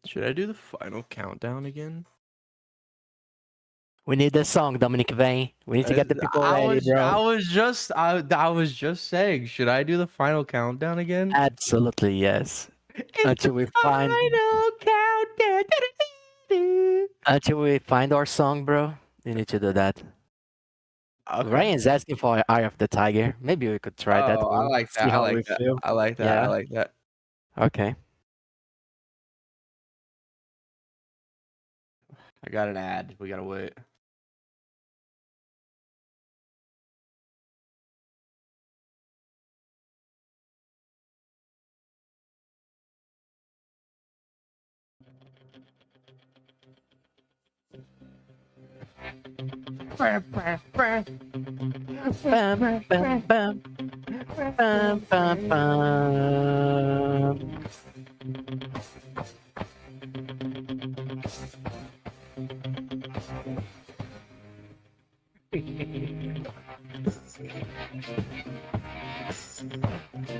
Should I do the final countdown again? We need the song, Dominic Vane. We need to get the people ready, bro. I was just saying, should I do the final countdown again? Absolutely, yes. Until we find final countdown. until we find our song, bro. You need to do that. Okay. Ryan's asking for Eye of the Tiger. Maybe we could try that Oh, I one. like that. See I how like we that. feel. I like that. Yeah. I like that. Okay. I got an ad. We gotta wait. Bam, bam, bam. Bam, bam, bam.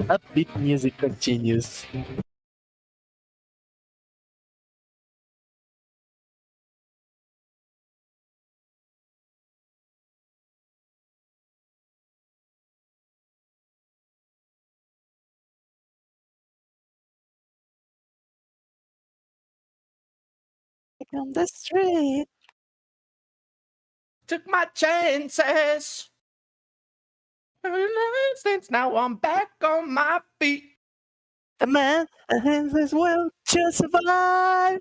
Upbeat music continues. On the street. Took my chances. Since now I'm back on my feet. A man has his will to survive.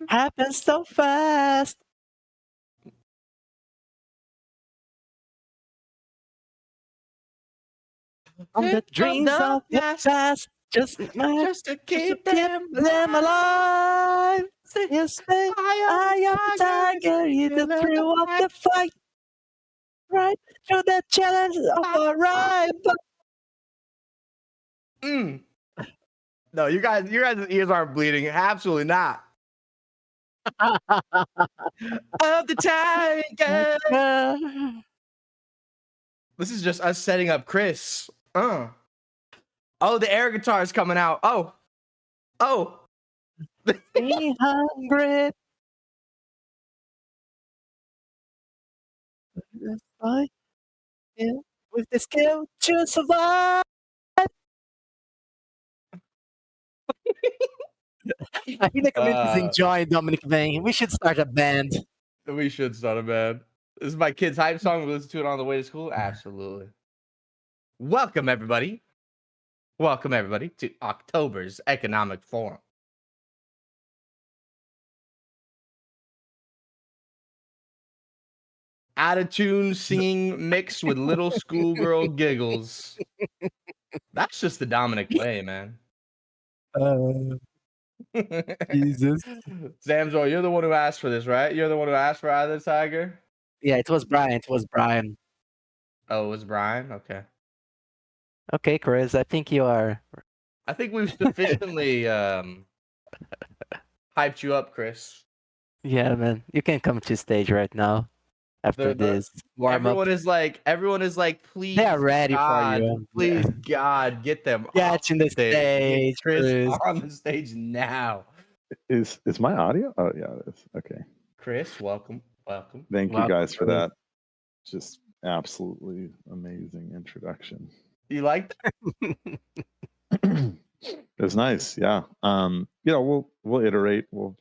Happens so fast. On the dreams of the past, just to keep them alive. Yes, I am the tiger, you the thrill of the fight. Right through the challenge of our rival. No, you guys' ears aren't bleeding. Absolutely not. Of the tiger. This is just us setting up Chris. Oh, the air guitar is coming out. Oh. Be hungry. With the skill to survive. I think the community is enjoying Dominic Vane. We should start a band. We should start a band. This is my kid's hype song. We listen to it on the way to school. Absolutely. Welcome, everybody. To October's Economic Forum. Out-of-tune singing mixed with little schoolgirl giggles. That's just the Dominic way, man. Jesus. Zamzor, you're the one who asked for this, right? You're the one who asked for Eye of the Tiger? Yeah, it was Brian. Oh, it was Brian? Okay. Okay, Chris, I think you are. I think we've sufficiently hyped you up, Chris. Yeah, man. You can come to stage right now after this warm Everyone up. is like, please. They are ready God, for you. Please, God, get them. Get in the stage, Chris, Chris. on the stage now. Is my audio? Oh yeah, it is. Okay. Chris, welcome. Thank you guys for that. Just absolutely amazing introduction. You liked it? It was nice. Yeah. We'll iterate. We'll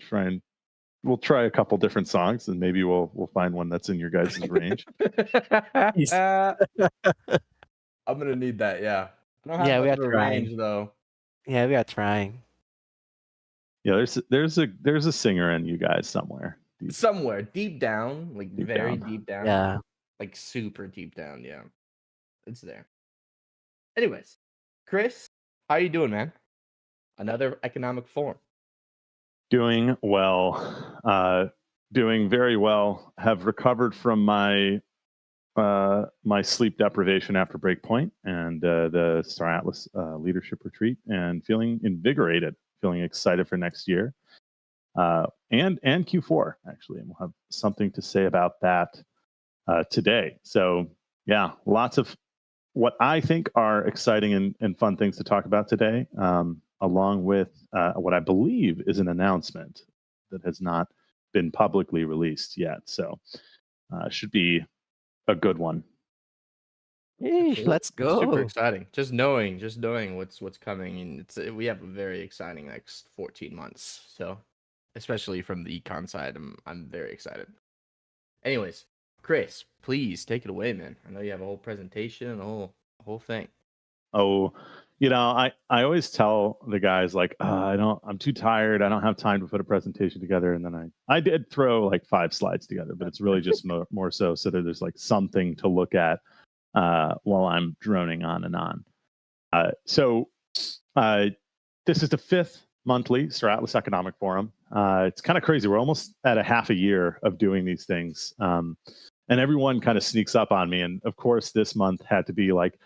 try a couple different songs, and maybe we'll find one that's in your guys' range. I'm gonna need that. Yeah. I don't have we are trying. Range though. Yeah, we are trying. Yeah, there's a singer in you guys somewhere. Somewhere deep down, like very deep down. Yeah. Like super deep down. Yeah. It's there. Anyways, Chris, how you doing, man? Another economic forum. Doing well. Doing very well. Have recovered from my sleep deprivation after Breakpoint and the Star Atlas leadership retreat, and feeling invigorated, feeling excited for next year, and Q4 actually, and we'll have something to say about that today. So yeah, lots of what I think are exciting and fun things to talk about today. along with what I believe is an announcement that has not been publicly released yet. So should be a good one. Hey, let's Super go. exciting. Just knowing what's coming, and we have a very exciting next 14 months. So, especially from the econ side, I'm very excited. Anyways, Chris, please take it away, man. I know you have a whole presentation and a whole thing. Oh, I always tell the guys like, I'm too tired. I don't have time to put a presentation together. And then I did throw like 5 slides together, but it's really just more so that there's like something to look at while I'm droning on and on. So this is the 5th monthly Star Atlas Economic Forum. It's kind of crazy. We're almost at a half a year of doing these things. And everyone kind of sneaks up on me. And of course, this month had to be like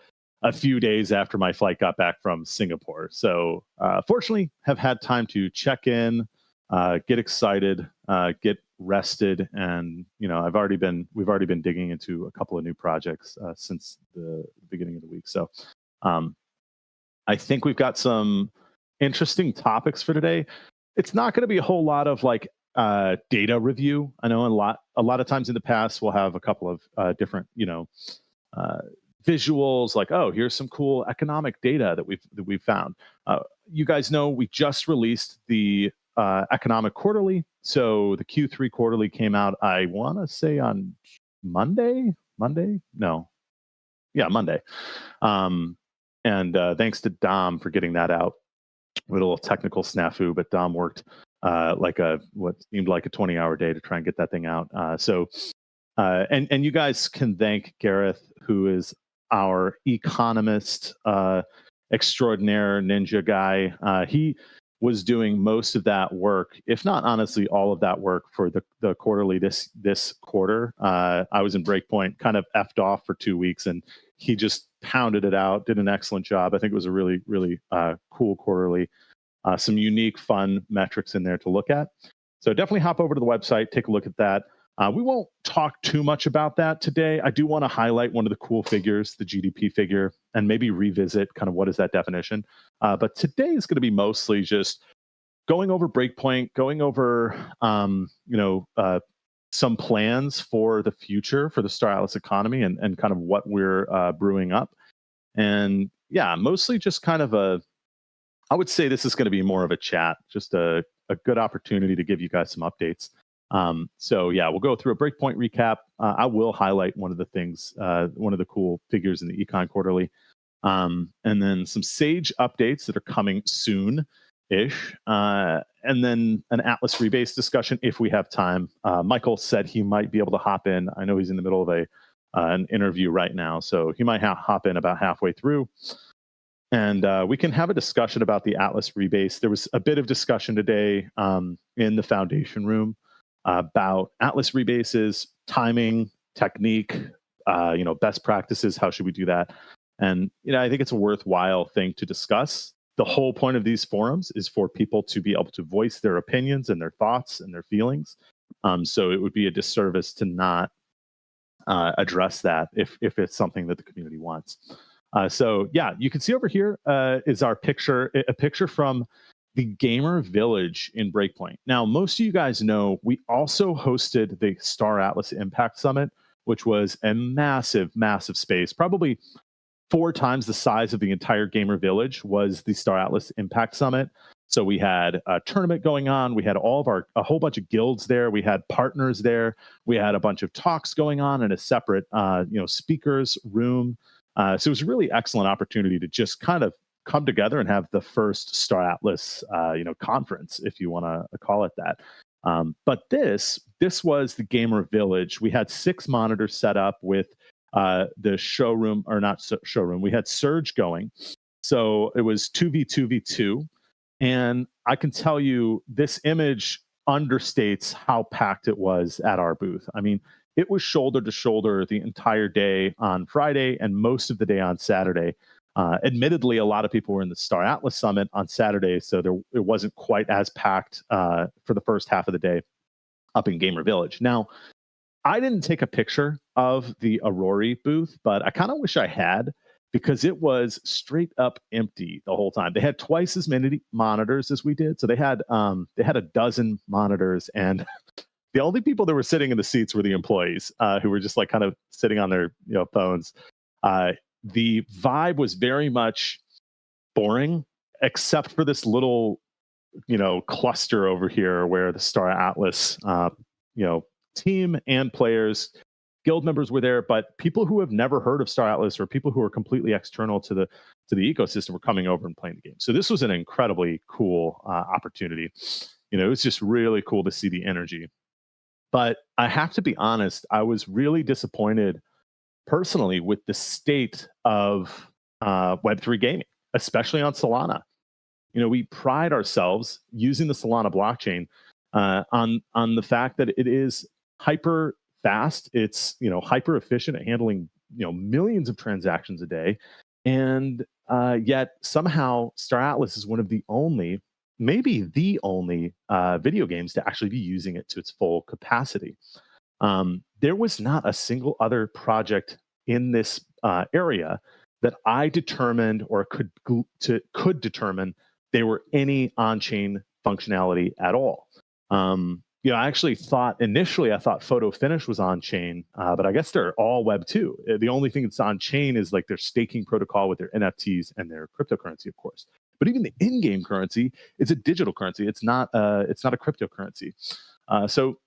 a few days after my flight got back from Singapore. So fortunately, have had time to check in, get excited, get rested, and we've already been digging into a couple of new projects since the beginning of the week. So I think we've got some interesting topics for today. It's not going to be a whole lot of like data review. I know a lot of times in the past we'll have a couple of different visuals, like, oh, here's some cool economic data that we've found. You guys know we just released the economic quarterly. So the Q3 quarterly came out, I want to say on Monday. No. Yeah, Monday. And thanks to Dom for getting that out. With a little technical snafu, but Dom worked what seemed like a 20-hour day to try and get that thing out. And you guys can thank Gareth, who is our economist extraordinaire ninja guy. He was doing most of that work, if not honestly all of that work for the quarterly this quarter. I was in Breakpoint, kind of effed off for 2 weeks, and he just pounded it out, did an excellent job. I think it was a really, really cool quarterly. Some unique, fun metrics in there to look at. So definitely hop over to the website, take a look at that. We won't talk too much about that today. I do want to highlight one of the cool figures, the GDP figure, and maybe revisit kind of what is that definition. But today is going to be mostly just going over Breakpoint, going over some plans for the future for the Star Atlas economy and kind of what we're brewing up. And yeah, mostly just kind of I would say this is going to be more of a chat, just a good opportunity to give you guys some updates. So yeah, we'll go through a Breakpoint recap. I will highlight one of the things, one of the cool figures in the Econ Quarterly, and then some Sage updates that are coming soon-ish, and then an Atlas rebase discussion if we have time. Michael said he might be able to hop in. I know he's in the middle of an interview right now, so he might hop in about halfway through. And we can have a discussion about the Atlas rebase. There was a bit of discussion today in the Foundation room about Atlas rebases, timing, technique, best practices. How should we do that? And I think it's a worthwhile thing to discuss. The whole point of these forums is for people to be able to voice their opinions and their thoughts and their feelings. So it would be a disservice to not address that if it's something that the community wants. So yeah, you can see over here is our picture, a picture from the Gamer Village in Breakpoint. Now, most of you guys know we also hosted the Star Atlas Impact Summit, which was a massive, massive space. Probably 4 times the size of the entire Gamer Village was the Star Atlas Impact Summit. So we had a tournament going on. We had a whole bunch of guilds there. We had partners there. We had a bunch of talks going on in a separate, speakers room. So it was a really excellent opportunity to just kind of come together and have the first Star Atlas, conference, if you want to call it that. But this was the Gamer Village. We had 6 monitors set up with the showroom, or not showroom. We had Surge going. So it was 2v2v2. And I can tell you this image understates how packed it was at our booth. I mean, it was shoulder to shoulder the entire day on Friday and most of the day on Saturday. Admittedly, a lot of people were in the Star Atlas Summit on Saturday, so it wasn't quite as packed for the first half of the day up in Gamer Village. Now, I didn't take a picture of the Aurori booth, but I kind of wish I had, because it was straight up empty the whole time. They had twice as many monitors as we did. So they had a dozen monitors, and the only people that were sitting in the seats were the employees, who were just like kind of sitting on their phones. The vibe was very much boring, except for this little cluster over here where the Star Atlas team and players, guild members were there, but people who have never heard of Star Atlas or people who are completely external to the ecosystem were coming over and playing the game. So this was an incredibly cool opportunity. It was just really cool to see the energy. But I have to be honest, I was really disappointed personally with the state of Web3 gaming, especially on Solana. We pride ourselves using the Solana blockchain on the fact that it is hyper fast. It's hyper efficient at handling millions of transactions a day, and yet somehow Star Atlas is one of the only, maybe the only video games to actually be using it to its full capacity. There was not a single other project in this area that I determined or could determine there were any on-chain functionality at all. I actually thought Photo Finish was on-chain, but I guess they're all Web 2. The only thing that's on-chain is like their staking protocol with their NFTs and their cryptocurrency, of course. But even the in-game currency is a digital currency. It's not a cryptocurrency. So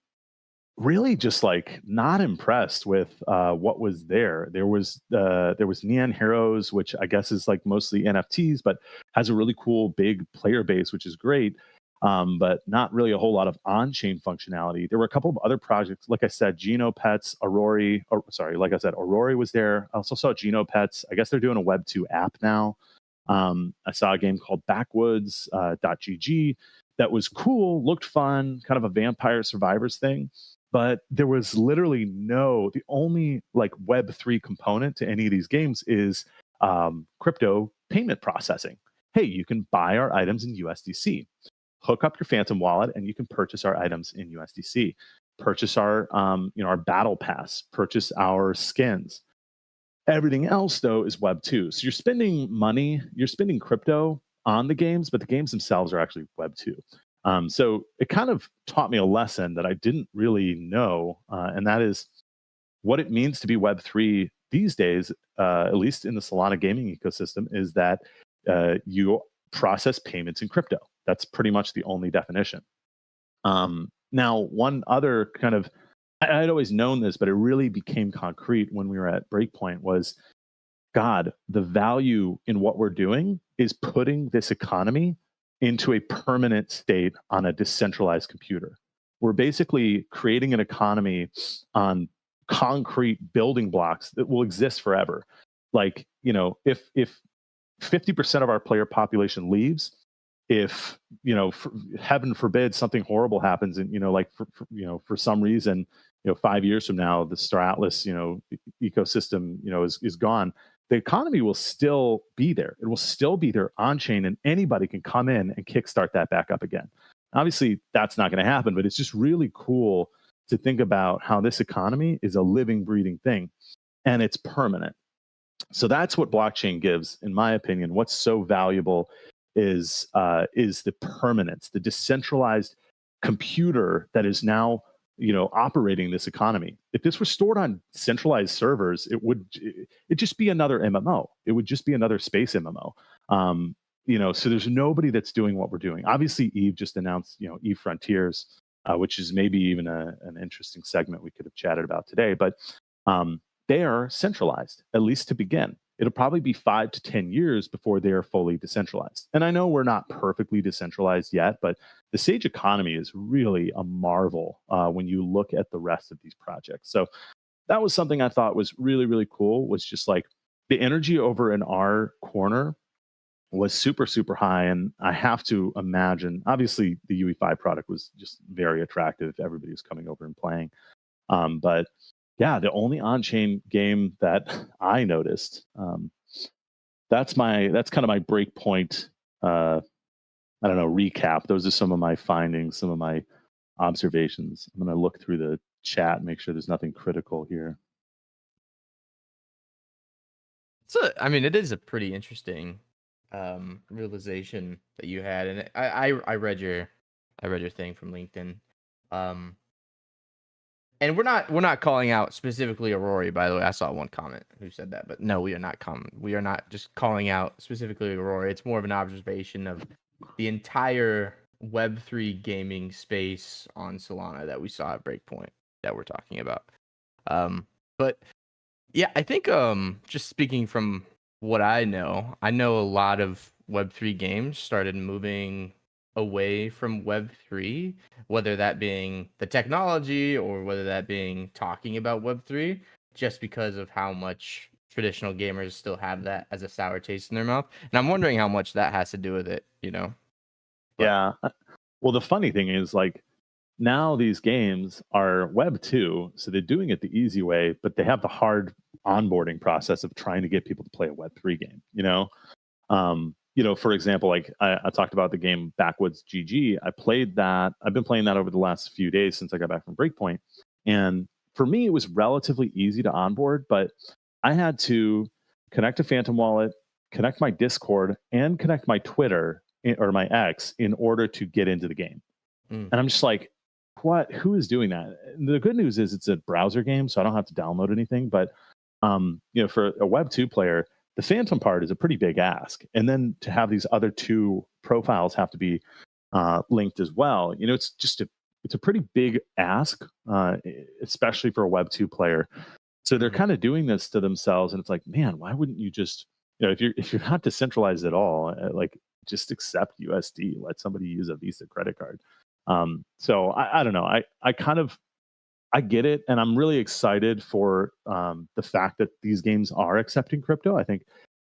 really just like not impressed with what was there. There was Neon Heroes, which I guess is like mostly NFTs, but has a really cool big player base, which is great. But not really a whole lot of on-chain functionality. There were a couple of other projects, like I said, Genopets, Aurori was there. I also saw Genopets. I guess they're doing a Web 2 app now. I saw a game called Backwoods.gg that was cool, looked fun, kind of a Vampire Survivors thing. But there was literally the only like Web3 component to any of these games is crypto payment processing. Hey, you can buy our items in USDC. Hook up your Phantom wallet and you can purchase our items in USDC. Purchase our our battle pass. Purchase our skins. Everything else though is Web 2. So you're spending money, you're spending crypto on the games, but the games themselves are actually Web 2. So it kind of taught me a lesson that I didn't really know, and that is what it means to be Web3 these days, at least in the Solana gaming ecosystem, is that you process payments in crypto. That's pretty much the only definition. Now, one other kind of, I'd always known this, but it really became concrete when we were at Breakpoint was, God, the value in what we're doing is putting this economy into a permanent state on a decentralized computer. We're basically creating an economy on concrete building blocks that will exist forever. Like, if 50% of our player population leaves, if heaven forbid something horrible happens, and for some reason 5 years from now the Star Atlas ecosystem is gone, the economy will still be there. It will still be there on chain, and anybody can come in and kickstart that back up again. Obviously, that's not going to happen, but it's just really cool to think about how this economy is a living, breathing thing, and it's permanent. So that's what blockchain gives, in my opinion. What's so valuable is the permanence, the decentralized computer that is now operating this economy. If this were stored on centralized servers, it'd just be another MMO. It would just be another space MMO. So there's nobody that's doing what we're doing. Obviously, Eve just announced Eve Frontiers, which is maybe even an interesting segment we could have chatted about today. But they are centralized, at least to begin. It'll probably be 5 to 10 years before they're fully decentralized. And I know we're not perfectly decentralized yet, but the Sage economy is really a marvel when you look at the rest of these projects. So that was something I thought was really, really cool, was just like the energy over in our corner was super, super high. And I have to imagine, obviously the UE5 product was just very attractive. Everybody was coming over and playing. But yeah, the only on-chain game that I noticed. That's kind of my Breakpoint. Recap. Those are some of my findings, some of my observations. I'm going to look through the chat, make sure there's nothing critical here. So I mean, it is a pretty interesting realization that you had, and I read your thing from LinkedIn. Um, And we're not calling out specifically Aurora, by the way. I saw one comment who said that, but no, we are not just calling out specifically Aurora. It's more of an observation of the entire Web3 gaming space on Solana that we saw at Breakpoint that we're talking about. But yeah, I think just speaking from what I know a lot of Web3 games started moving away from Web3, whether that being the technology or whether that being talking about Web3, just because of how much traditional gamers still have that as a sour taste in their mouth. And I'm wondering how much that has to do with it, you know? But Yeah. Well, the funny thing is, like, now these games are Web 2, so they're doing it the easy way, but they have the hard onboarding process of trying to get people to play a Web 3 game, you know? For example, like I talked about the game Backwoods GG. I played that. I've been playing that over the last few days since I got back from Breakpoint. And for me, it was relatively easy to onboard, but I had to connect a Phantom Wallet, connect my Discord, and connect my Twitter or my X in order to get into the game. mm, And I'm just like, what? Who is doing that? And the good news is it's a browser game, so I don't have to download anything. But for a Web 2 player, the Phantom part is a pretty big ask. And then to have these other two profiles have to be linked as well. It's a pretty big ask, especially for a Web 2 player. So they're Mhm. kind of doing this to themselves, and it's like, man, why wouldn't you just, if you're not decentralized at all, like just accept USD, let somebody use a Visa credit card. So I don't know. I get it, and I'm really excited for the fact that these games are accepting crypto. I think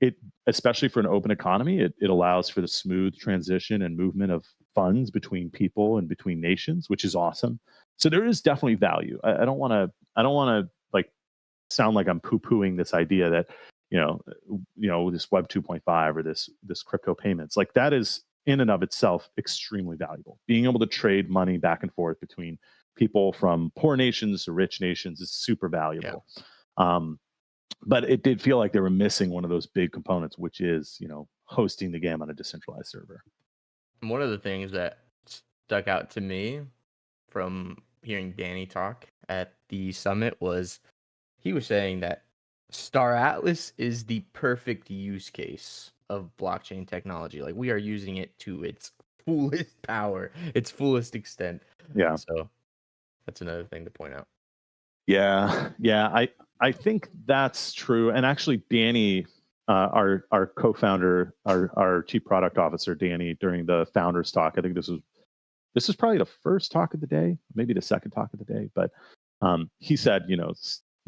it, especially for an open economy, it allows for the smooth transition and movement of funds between people and between nations, which is awesome. So there is definitely value. I don't want to like sound like I'm poo-pooing this idea that this Web 2.5 or this crypto payments, like, that is in and of itself extremely valuable. Being able to trade money back and forth between people from poor nations to rich nations is super valuable. But it did feel like they were missing one of those big components, which is hosting the game on a decentralized server. And one of the things that stuck out to me from hearing Danny talk at the summit was he was saying that Star Atlas is the perfect use case of blockchain technology. Like, we are using it to its fullest power, its fullest extent. Yeah. So that's another thing to point out. Yeah. I think that's true. And actually, Danny, our co-founder, our chief product officer, Danny, during the founders talk, I think this was probably the first talk of the day, maybe the second talk of the day, but he said,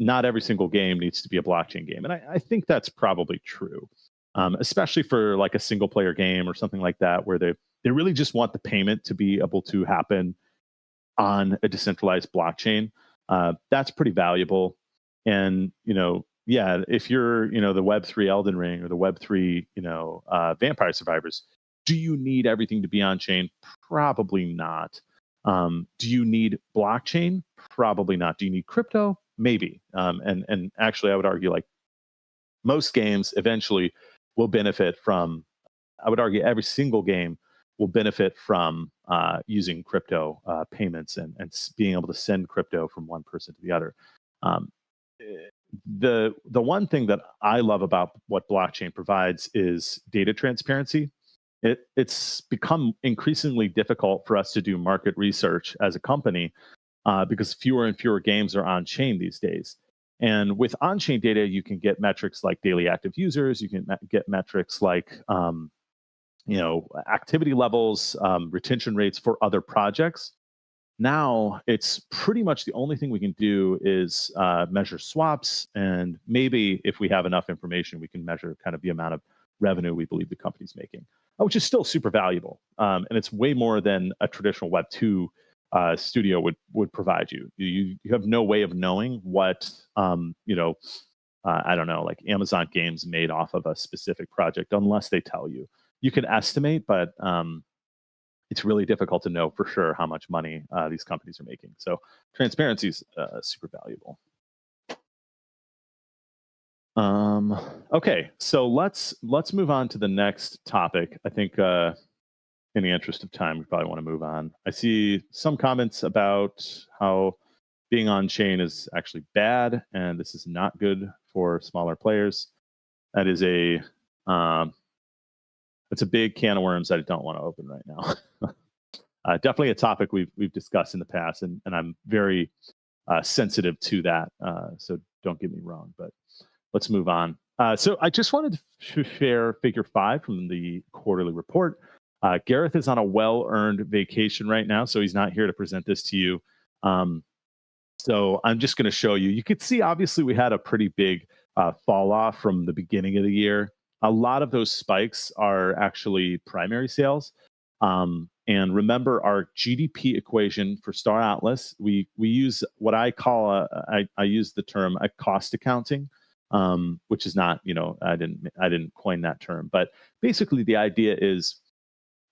not every single game needs to be a blockchain game, and I think that's probably true, especially for like a single player game or something like that, where they really just want the payment to be able to happen on a decentralized blockchain. That's pretty valuable. And if you're the Web3 Elden Ring or the Web3 Vampire Survivors, do you need everything to be on chain? Probably not. Do you need blockchain? Probably not. Do you need crypto? Maybe. And actually, I would argue, like, most games eventually will benefit from. I would argue every single game will benefit from using crypto payments and being able to send crypto from one person to the other. The one thing that I love about what blockchain provides is data transparency. It's become increasingly difficult for us to do market research as a company because fewer and fewer games are on chain these days. And with on-chain data, you can get metrics like daily active users. You can get metrics like activity levels, retention rates for other projects. Now it's pretty much the only thing we can do is measure swaps, and maybe if we have enough information, we can measure kind of the amount of revenue we believe the company's making, which is still super valuable. And it's way more than a traditional Web 2 studio would provide you. You have no way of knowing what I don't know, like Amazon games made off of a specific project unless they tell you. You can estimate, but it's really difficult to know for sure how much money these companies are making. So transparency is super valuable. Okay, so let's move on to the next topic. I think in the interest of time, we probably want to move on. I see some comments about how being on chain is actually bad, and this is not good for smaller players. That is it's a big can of worms that I don't want to open right now. Definitely a topic we've discussed in the past, and I'm very sensitive to that. So don't get me wrong, but let's move on. So I just wanted to share figure 5 from the quarterly report. Gareth is on a well-earned vacation right now, so he's not here to present this to you. So I'm just going to show you. You could see, obviously, we had a pretty big fall off from the beginning of the year. A lot of those spikes are actually primary sales. And remember our GDP equation for Star Atlas. We use what I call I use the term a cost accounting, which is not, I didn't coin that term, but basically the idea is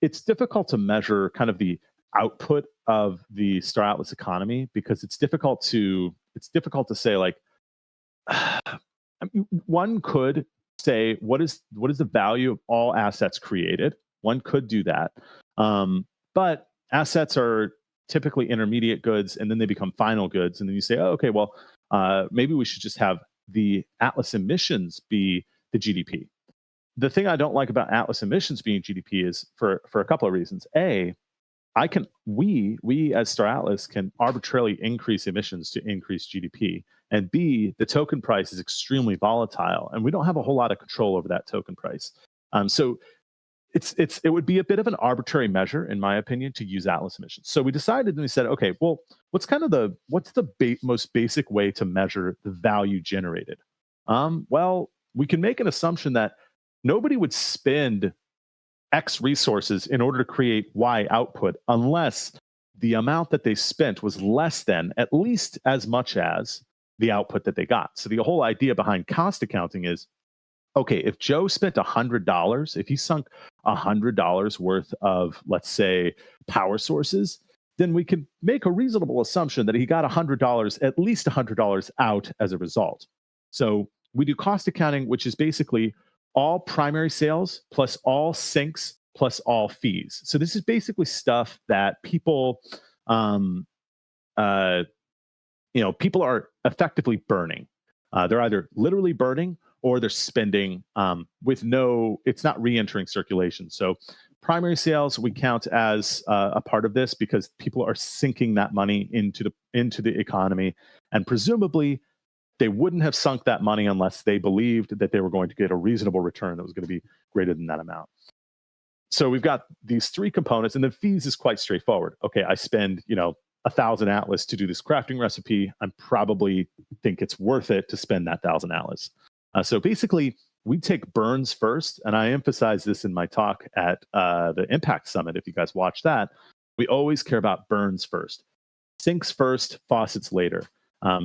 it's difficult to measure kind of the output of the Star Atlas economy because it's difficult to say like one could say what is the value of all assets created. One could do that, but assets are typically intermediate goods, and then they become final goods, and then you say, oh, okay, well, maybe we should just have the Atlas emissions be the GDP. The thing I don't like about Atlas emissions being GDP is for a couple of reasons. A, we as Star Atlas can arbitrarily increase emissions to increase GDP. And B, the token price is extremely volatile, and we don't have a whole lot of control over that token price. So it would be a bit of an arbitrary measure, in my opinion, to use Atlas emissions. So we decided, and we said, okay, well, what's the most basic way to measure the value generated? Well, we can make an assumption that nobody would spend X resources in order to create Y output unless the amount that they spent was less than at least as much as the output that they got. So the whole idea behind cost accounting is, okay, if Joe spent $100, if he sunk $100 worth of, let's say, power sources, then we can make a reasonable assumption that he got $100, at least $100 out as a result. So we do cost accounting, which is basically all primary sales plus all sinks plus all fees. So this is basically stuff that people, people are effectively burning. They're either literally burning or they're spending it's not re-entering circulation. So primary sales we count as a part of this because people are sinking that money into the economy, and presumably they wouldn't have sunk that money unless they believed that they were going to get a reasonable return that was going to be greater than that amount. So we've got these three components, and then fees is quite straightforward. Okay, I spend 1,000 Atlas to do this crafting recipe. I probably think it's worth it to spend that 1,000 Atlas. So basically, we take burns first, and I emphasize this in my talk at the Impact Summit. If you guys watch that, we always care about burns first. Sinks first, faucets later.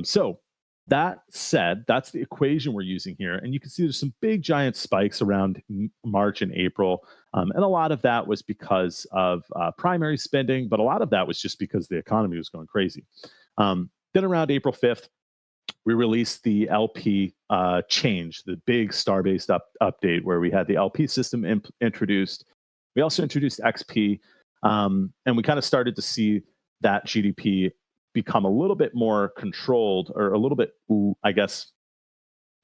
So that said, that's the equation we're using here. And you can see there's some big giant spikes around March and April. And a lot of that was because of primary spending, but a lot of that was just because the economy was going crazy. Then around April 5th, we released the LP change, the big Starbase update where we had the LP system introduced. We also introduced XP, and we kind of started to see that GDP become a little bit more controlled, or a little bit, I guess,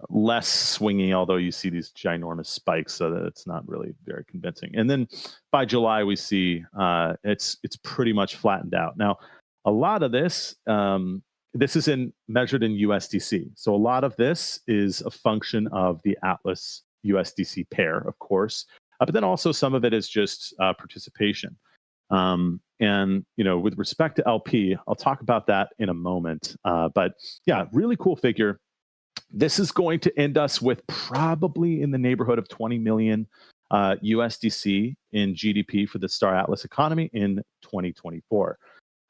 less swingy, although you see these ginormous spikes, so that it's not really very convincing. And then by July, we see it's pretty much flattened out. Now, a lot of this, this is measured in USDC. So a lot of this is a function of the Atlas USDC pair, of course, but then also some of it is just participation. And with respect to LP, I'll talk about that in a moment. But yeah, really cool figure. This is going to end us with probably in the neighborhood of 20 million USDC in GDP for the Star Atlas economy in 2024.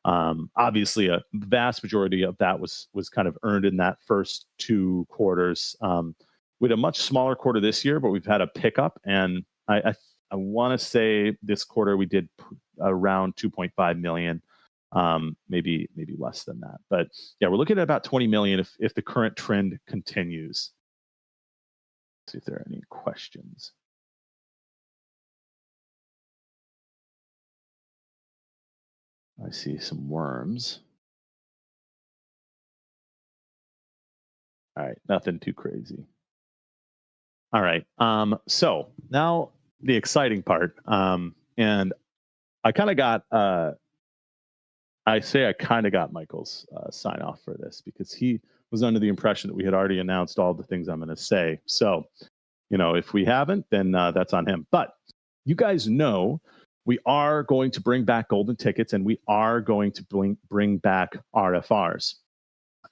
Obviously, a vast majority of that was kind of earned in that first 2 quarters. We had a much smaller quarter this year, but we've had a pickup, and I want to say this quarter we did around 2.5 million, maybe less than that. But yeah, we're looking at about 20 million if the current trend continues. See if there are any questions. I see some worms. All right, nothing too crazy. All right. So now the exciting part. And I kind of got I kind of got Michael's sign off for this because he was under the impression that we had already announced all the things I'm going to say. So, if we haven't, then that's on him. But you guys know we are going to bring back golden tickets and we are going to bring back RFRs.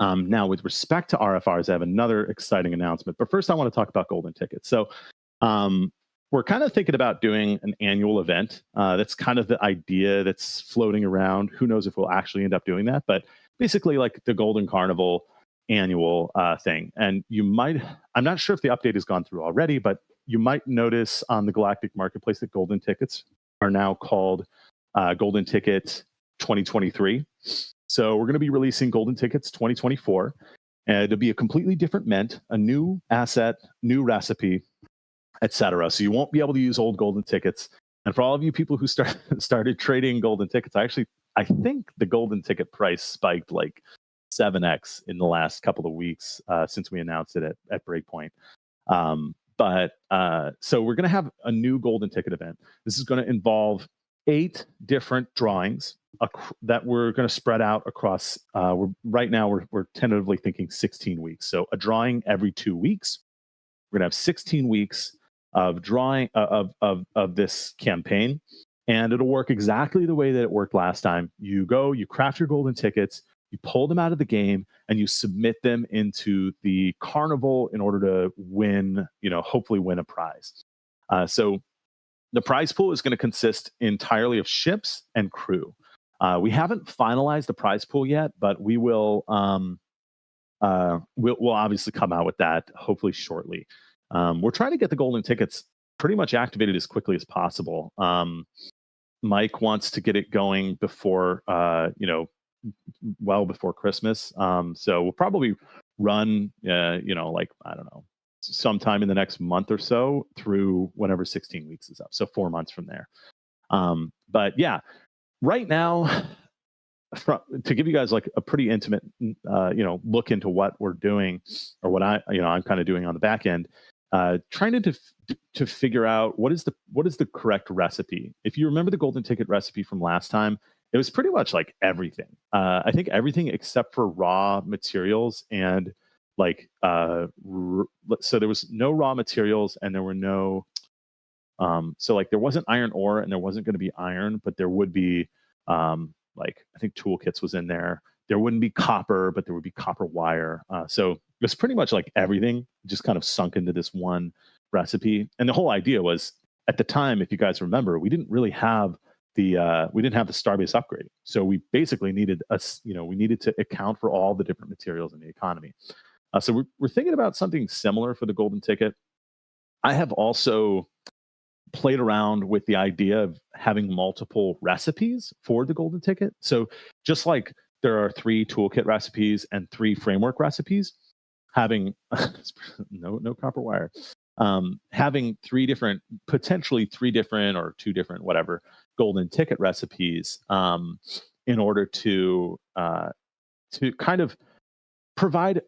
Now, with respect to RFRs, I have another exciting announcement. But first, I want to talk about golden tickets. So we're kind of thinking about doing an annual event. That's kind of the idea that's floating around. Who knows if we'll actually end up doing that? But basically like the Golden Carnival annual thing. And I'm not sure if the update has gone through already, but you might notice on the Galactic Marketplace that golden tickets are now called Golden Ticket 2023. So we're going to be releasing Golden Tickets 2024. And it'll be a completely different mint, a new asset, new recipe, etc. So you won't be able to use old golden tickets. And for all of you people who started trading golden tickets, I think the golden ticket price spiked like 7x in the last couple of weeks since we announced it at Breakpoint. So we're going to have a new golden ticket event. This is going to involve 8 different drawings that we're going to spread out across. Right now we're tentatively thinking 16 weeks. So a drawing every 2 weeks. We're going to have 16 weeks of drawing of this campaign, and it'll work exactly the way that it worked last time. You craft your golden tickets, you pull them out of the game, and you submit them into the carnival in order to win, hopefully win a prize. So the prize pool is going to consist entirely of ships and crew. We haven't finalized the prize pool yet, but we will. We'll obviously come out with that hopefully shortly. We're trying to get the golden tickets pretty much activated as quickly as possible. Mike wants to get it going before, well before Christmas. So we'll probably run, like, I don't know, sometime in the next month or so through whenever 16 weeks is up. So 4 months from there. But yeah, right now, to give you guys like a pretty intimate, look into what we're doing or what I'm kind of doing on the back end, trying to figure out what is the correct recipe. If you remember the golden ticket recipe from last time, it was pretty much like everything. I think everything except for raw materials and like so there was no raw materials and there were no so like there wasn't iron ore and there wasn't going to be iron, but there would be like I think toolkits was in there. There wouldn't be copper, but there would be copper wire. So it was pretty much like everything just kind of sunk into this one recipe. And the whole idea was at the time, if you guys remember, we didn't really have the Starbase upgrading. So we basically needed we needed to account for all the different materials in the economy. So we're thinking about something similar for the golden ticket. I have also played around with the idea of having multiple recipes for the golden ticket. So just like there are 3 toolkit recipes and 3 framework recipes, having no copper wire, having potentially three different or 2 different, whatever, golden ticket recipes in order to kind of provide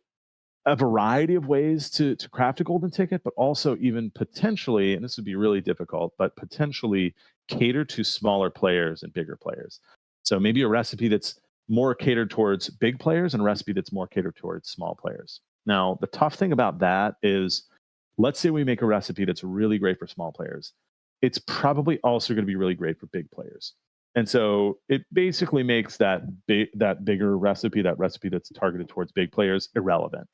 a variety of ways to craft a golden ticket, but also even potentially, and this would be really difficult, but potentially cater to smaller players and bigger players. So maybe a recipe that's more catered towards big players and a recipe that's more catered towards small players. Now, the tough thing about that is, let's say we make a recipe that's really great for small players. It's probably also going to be really great for big players. And so it basically makes that bigger recipe, that recipe that's targeted towards big players, irrelevant.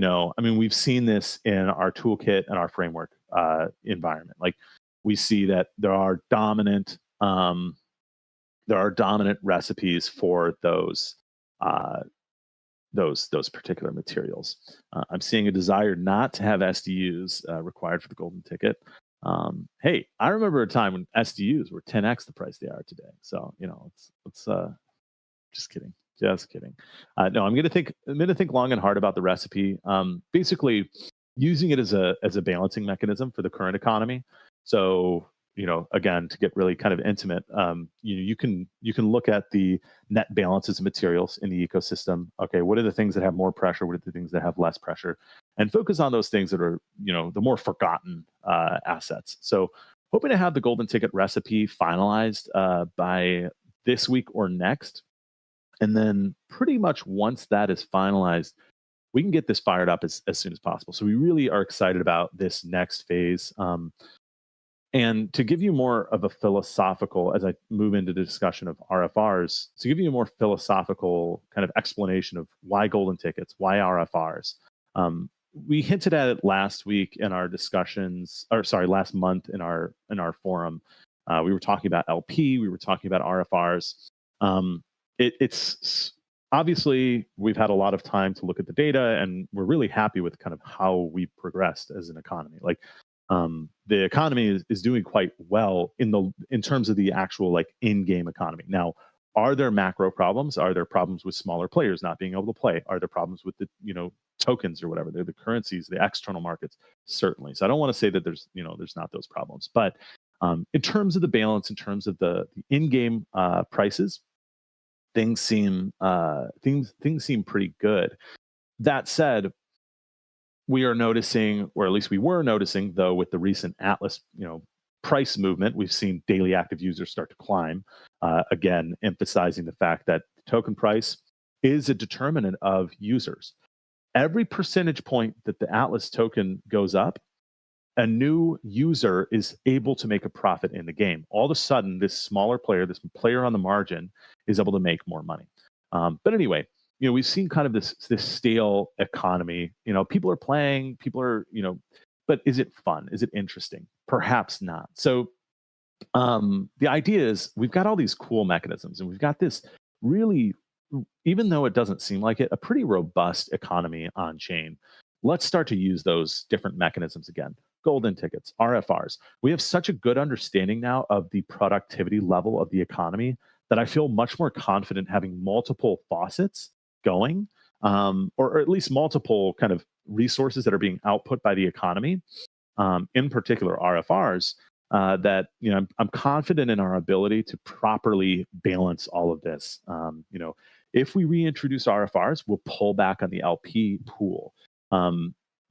I mean, we've seen this in our toolkit and our framework environment. Like we see that there are dominant recipes for those particular materials. I'm seeing a desire not to have SDUs required for the golden ticket. Hey, I remember a time when SDUs were 10x the price they are today. So it's just kidding. Just kidding. No, I'm gonna think long and hard about the recipe. Basically, using it as a balancing mechanism for the current economy. So, again, to get really kind of intimate, you can look at the net balances of materials in the ecosystem. Okay, what are the things that have more pressure? What are the things that have less pressure? And focus on those things that are, the more forgotten assets. So, hoping to have the golden ticket recipe finalized by this week or next. And then pretty much once that is finalized, we can get this fired up as soon as possible. So we really are excited about this next phase. And to give you more of a philosophical, as I move into the discussion of RFRs, to give you a more philosophical kind of explanation of why golden tickets, why RFRs. We hinted at it last week in our discussions, or sorry, last month in our forum. We were talking about LP, we were talking about RFRs. It's obviously we've had a lot of time to look at the data, and we're really happy with kind of how we progressed as an economy. Like the economy is doing quite well in terms of the actual like in-game economy. Now, are there macro problems? Are there problems with smaller players not being able to play? Are there problems with the tokens or whatever? They're the currencies, the external markets, certainly. So I don't want to say that there's not those problems, but in terms of the balance, in terms of the in-game prices, things seem pretty good. That said, we are noticing, or at least we were noticing, though, with the recent Atlas, price movement, we've seen daily active users start to climb. Again, emphasizing the fact that the token price is a determinant of users. Every percentage point that the Atlas token goes up, a new user is able to make a profit in the game. All of a sudden, this smaller player, this player on the margin, is able to make more money. But anyway, we've seen kind of this stale economy. People are playing, but is it fun? Is it interesting? Perhaps not. So the idea is we've got all these cool mechanisms, and we've got this really, even though it doesn't seem like it, a pretty robust economy on chain. Let's start to use those different mechanisms again. Golden tickets, RFRs. We have such a good understanding now of the productivity level of the economy that I feel much more confident having multiple faucets going, or at least multiple kind of resources that are being output by the economy, in particular RFRs, that I'm confident in our ability to properly balance all of this. If we reintroduce RFRs, we'll pull back on the LP pool.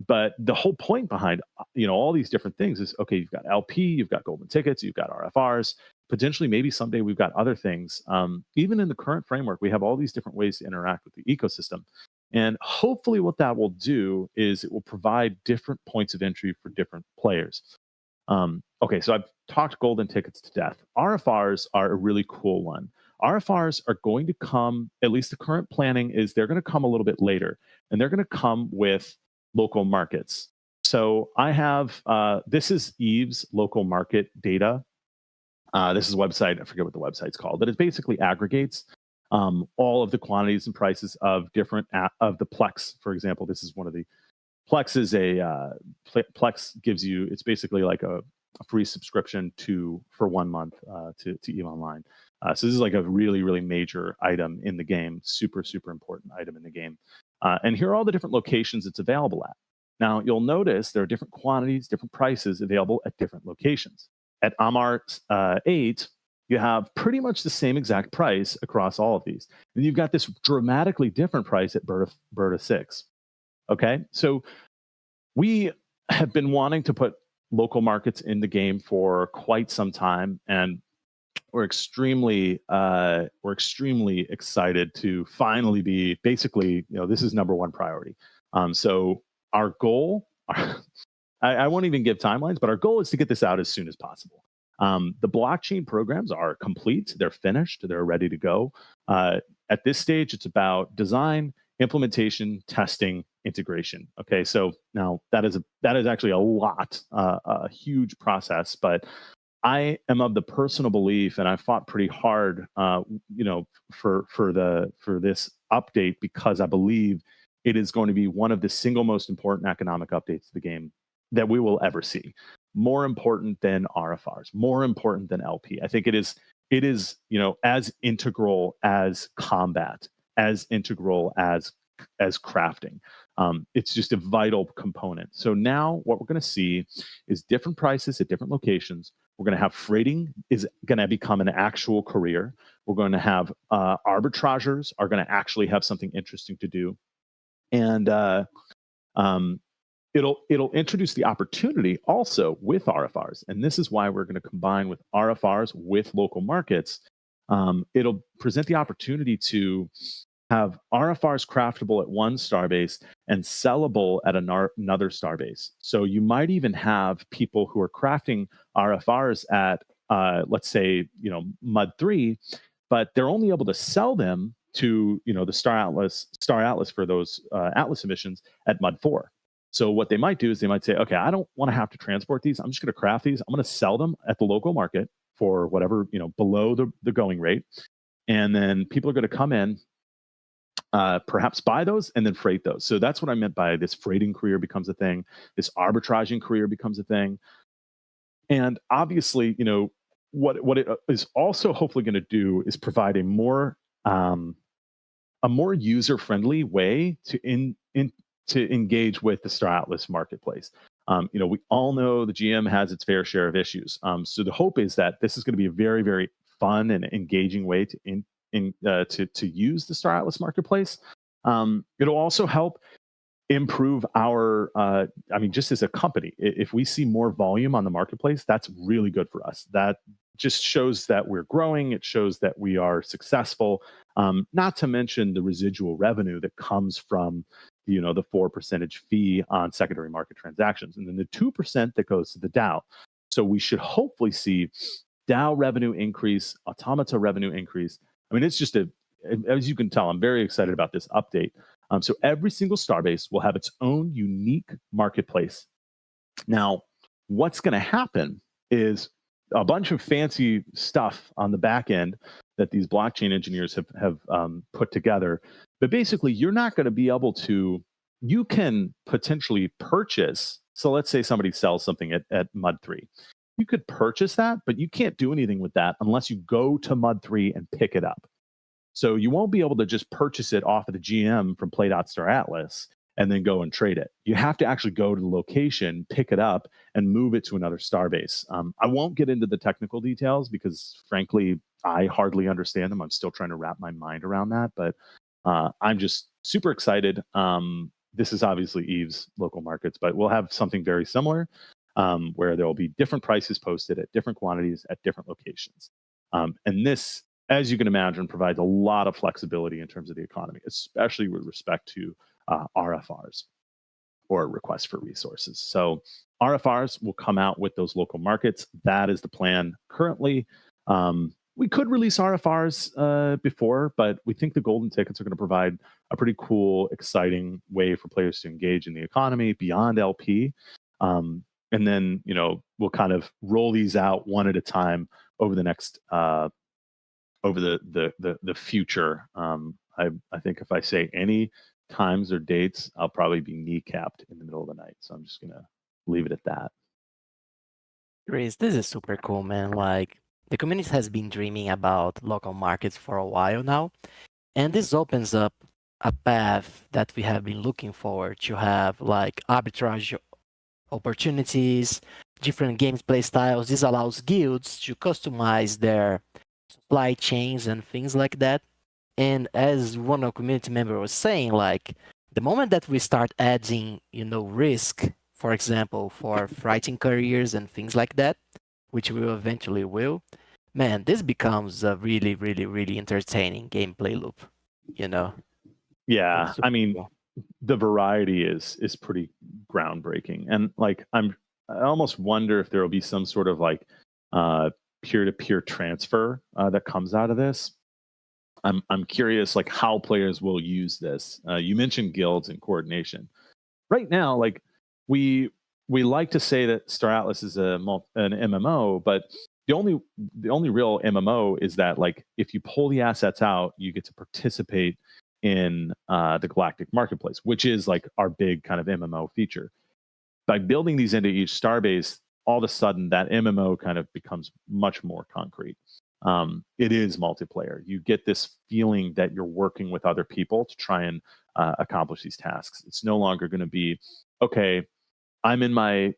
But the whole point behind all these different things is, okay, you've got LP, you've got golden tickets, you've got RFRs. Potentially, maybe someday we've got other things. Even in the current framework, we have all these different ways to interact with the ecosystem. And hopefully what that will do is it will provide different points of entry for different players. Okay, so I've talked golden tickets to death. RFRs are a really cool one. RFRs are going to come, at least the current planning is they're going to come a little bit later, and they're going to come with local markets. So I have, this is Eve's local market data. This is a website, I forget what the website's called, but it basically aggregates all of the quantities and prices of different, of the Plex, for example. This is one of the, Plex is Plex gives you, it's basically like a free subscription for 1 month to EVE Online. So this is like a really, really major item in the game, super, super important item in the game. And here are all the different locations it's available at. Now, you'll notice there are different quantities, different prices available at different locations. At Amarr 8, you have pretty much the same exact price across all of these. And you've got this dramatically different price at Berta 6. Okay, so we have been wanting to put local markets in the game for quite some time, and we're extremely excited to finally be basically, this is number one priority. So our goal, I won't even give timelines, but our goal is to get this out as soon as possible. The blockchain programs are complete, they're finished, they're ready to go. At this stage, it's about design, implementation, testing, integration. Okay, so now that is actually a lot, a huge process, but I am of the personal belief, and I fought pretty hard, for this update, because I believe it is going to be one of the single most important economic updates to the game that we will ever see. More important than RFRs, more important than LP. I think it is, as integral as combat, as integral as as crafting. It's just a vital component. So now what we're going to see is different prices at different locations. We're going to have freighting is going to become an actual career. We're going to have arbitragers are going to actually have something interesting to do, and it'll introduce the opportunity also with RFRs. And this is why we're going to combine with RFRs with local markets. It'll present the opportunity to have RFRs craftable at one starbase and sellable at another starbase. So you might even have people who are crafting RFRs at, let's say, Mud 3, but they're only able to sell them to, the Star Atlas for those Atlas emissions at Mud 4. So what they might do is they might say, okay, I don't want to have to transport these. I'm just going to craft these. I'm going to sell them at the local market for whatever, below the going rate. And then people are going to come in, perhaps buy those and then freight those. So that's what I meant by this freighting career becomes a thing. This arbitraging career becomes a thing. And obviously, what it is also hopefully going to do is provide a more user-friendly way to engage with the Star Atlas marketplace. We all know the GM has its fair share of issues. So the hope is that this is going to be a very, very fun and engaging way to use the Star Atlas marketplace. It'll also help improve our, just as a company, if we see more volume on the marketplace, that's really good for us. That just shows that we're growing. It shows that we are successful. Not to mention the residual revenue that comes from, the 4% fee on secondary market transactions, and then the 2% that goes to the DAO. So we should hopefully see DAO revenue increase, Automata revenue increase. It's just as you can tell, I'm very excited about this update. So every single starbase will have its own unique marketplace. Now, what's going to happen is a bunch of fancy stuff on the back end that these blockchain engineers have put together. But basically, you're not going to be able to, you can potentially purchase. So let's say somebody sells something at Mud 3. You could purchase that, but you can't do anything with that unless you go to Mud 3 and pick it up. So you won't be able to just purchase it off of the GM from Play.Star Atlas and then go and trade it. You have to actually go to the location, pick it up, and move it to another starbase. I won't get into the technical details because, frankly, I hardly understand them. I'm still trying to wrap my mind around that, but I'm just super excited. This is obviously Eve's local markets, but we'll have something very similar where there will be different prices posted at different quantities at different locations. And this, as you can imagine, provides a lot of flexibility in terms of the economy, especially with respect to RFRs or requests for resources. So RFRs will come out with those local markets. That is the plan currently. We could release RFRs before, but we think the golden tickets are going to provide a pretty cool, exciting way for players to engage in the economy beyond LP. And then, we'll kind of roll these out one at a time over the next over the future. I think if I say any times or dates, I'll probably be kneecapped in the middle of the night. So I'm just gonna leave it at that. Chris, this is super cool, man. Like, the community has been dreaming about local markets for a while now, and this opens up a path that we have been looking forward to have, like arbitrage opportunities, different gameplay styles. This allows guilds to customize their supply chains and things like that. And as one of community member was saying, like, the moment that we start adding, risk, for example, for fighting careers and things like that, which we eventually will, man, this becomes a really, really, really entertaining gameplay loop, Yeah, Super cool. the variety is pretty groundbreaking, and like I almost wonder if there will be some sort of like peer-to-peer transfer that comes out of this. I'm curious, like, how players will use this. You mentioned guilds and coordination. Right now, like we like to say that Star Atlas is an MMO, but the only real MMO is that, like, if you pull the assets out, you get to participate in the Galactic Marketplace, which is like our big kind of MMO feature. By building these into each starbase, all of a sudden that MMO kind of becomes much more concrete. it is multiplayer. You get this feeling that you're working with other people to try and accomplish these tasks. It's no longer going to be, okay, I'm in my,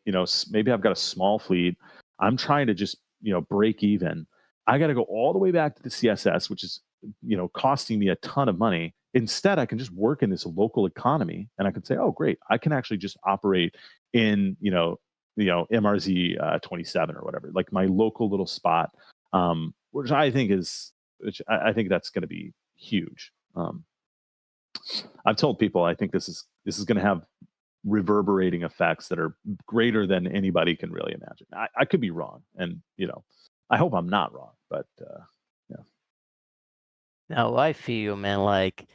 maybe I've got a small fleet. I'm trying to just, break even. I got to go all the way back to the CSS, which is, costing me a ton of money. Instead, I can just work in this local economy, and I can say, oh, great, I can actually just operate in, MRZ 27 or whatever, like my local little spot, which I think I think that's going to be huge. I've told people I think this is going to have reverberating effects that are greater than anybody can really imagine. I could be wrong, and I hope I'm not wrong, but yeah. Now I feel, man, like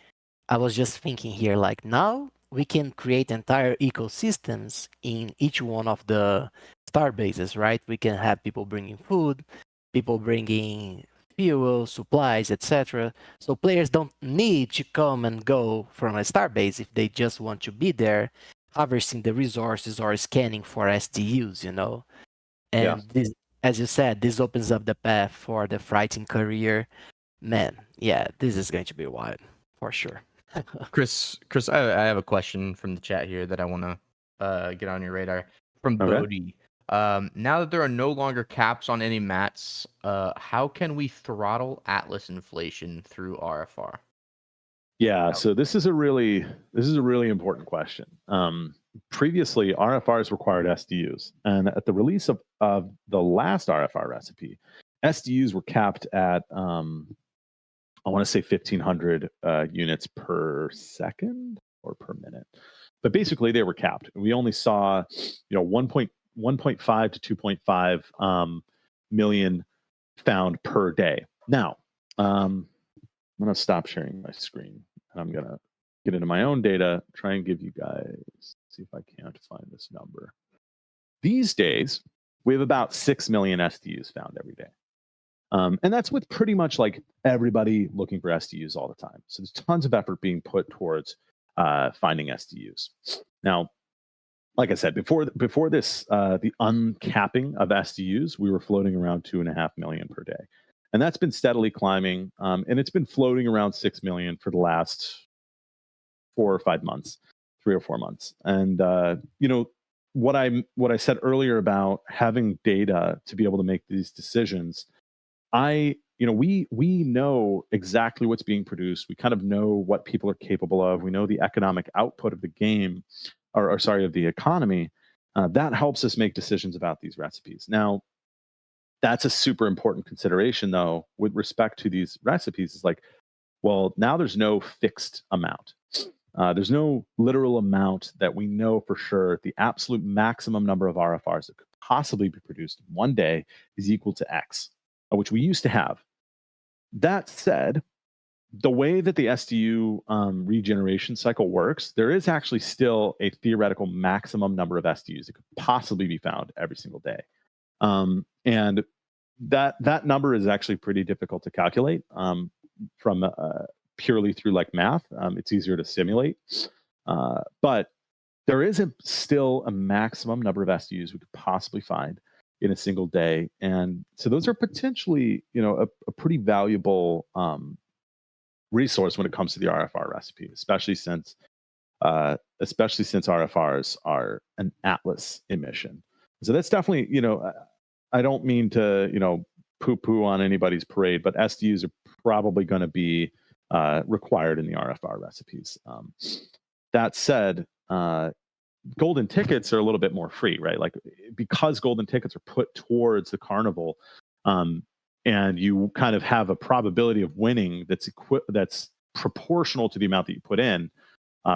I was just thinking here, like now we can create entire ecosystems in each one of the star bases, right? We can have people bringing food, people bringing fuel, supplies, etc. So players don't need to come and go from a star base if they just want to be there, harvesting the resources or scanning for SDUs, Yeah. And this, as you said, this opens up the path for the fighting career. Man, yeah, this is going to be wild for sure. Chris, I have a question from the chat here that I want to get on your radar from Okay. Bodhi. Now that there are no longer caps on any mats, how can we throttle Atlas inflation through RFR? Yeah, so this is a really important question. Previously, RFRs required SDUs, and at the release of the last RFR recipe, SDUs were capped at I want to say 1,500 units per second or per minute, but basically they were capped. We only saw 1.5 to 2.5 million found per day. Now, I'm going to stop sharing my screen, and I'm going to get into my own data, try and give you guys, see if I can't find this number. These days, we have about 6 million SDUs found every day. And that's with pretty much like everybody looking for SDUs all the time. So there's tons of effort being put towards finding SDUs. Now, like I said, before this, the uncapping of SDUs, we were floating around 2.5 million per day. And that's been steadily climbing. And it's been floating around 6 million for the last 4 or 5 months, 3 or 4 months. And, what I said earlier about having data to be able to make these decisions, we know exactly what's being produced. We kind of know what people are capable of. We know the economic output of the game, or sorry, of the economy. That helps us make decisions about these recipes. Now, that's a super important consideration, though, with respect to these recipes. Is like, well, now there's no fixed amount. There's no literal amount that we know for sure. The absolute maximum number of RFRs that could possibly be produced in one day is equal to X, which we used to have. That said, the way that the SDU regeneration cycle works, there is actually still a theoretical maximum number of SDUs that could possibly be found every single day. And that number is actually pretty difficult to calculate from purely through like math. It's easier to simulate. But there is still a maximum number of SDUs we could possibly find in a single day. And so those are potentially, a pretty valuable resource when it comes to the RFR recipe, especially since RFRs are an Atlas emission. So that's definitely, I don't mean to, poo-poo on anybody's parade, but SDUs are probably going to be required in the RFR recipes. That said, golden tickets are a little bit more free, right? Like, because golden tickets are put towards the carnival, and you kind of have a probability of winning that's proportional to the amount that you put in.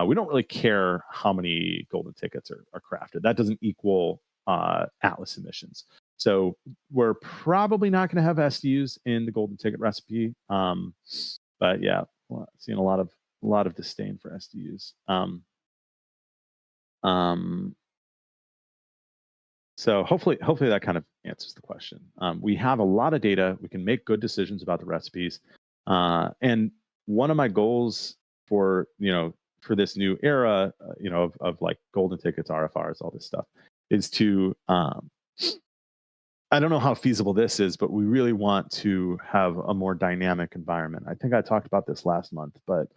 We don't really care how many golden tickets are crafted. That doesn't equal Atlas emissions. So we're probably not going to have SDUs in the golden ticket recipe. But yeah, seeing a lot of disdain for SDUs. So hopefully that kind of answers the question. We have a lot of data. We can make good decisions about the recipes. And one of my goals for this new era, of like golden tickets, RFRs, all this stuff, is to I don't know how feasible this is, but we really want to have a more dynamic environment. I think I talked about this last month, but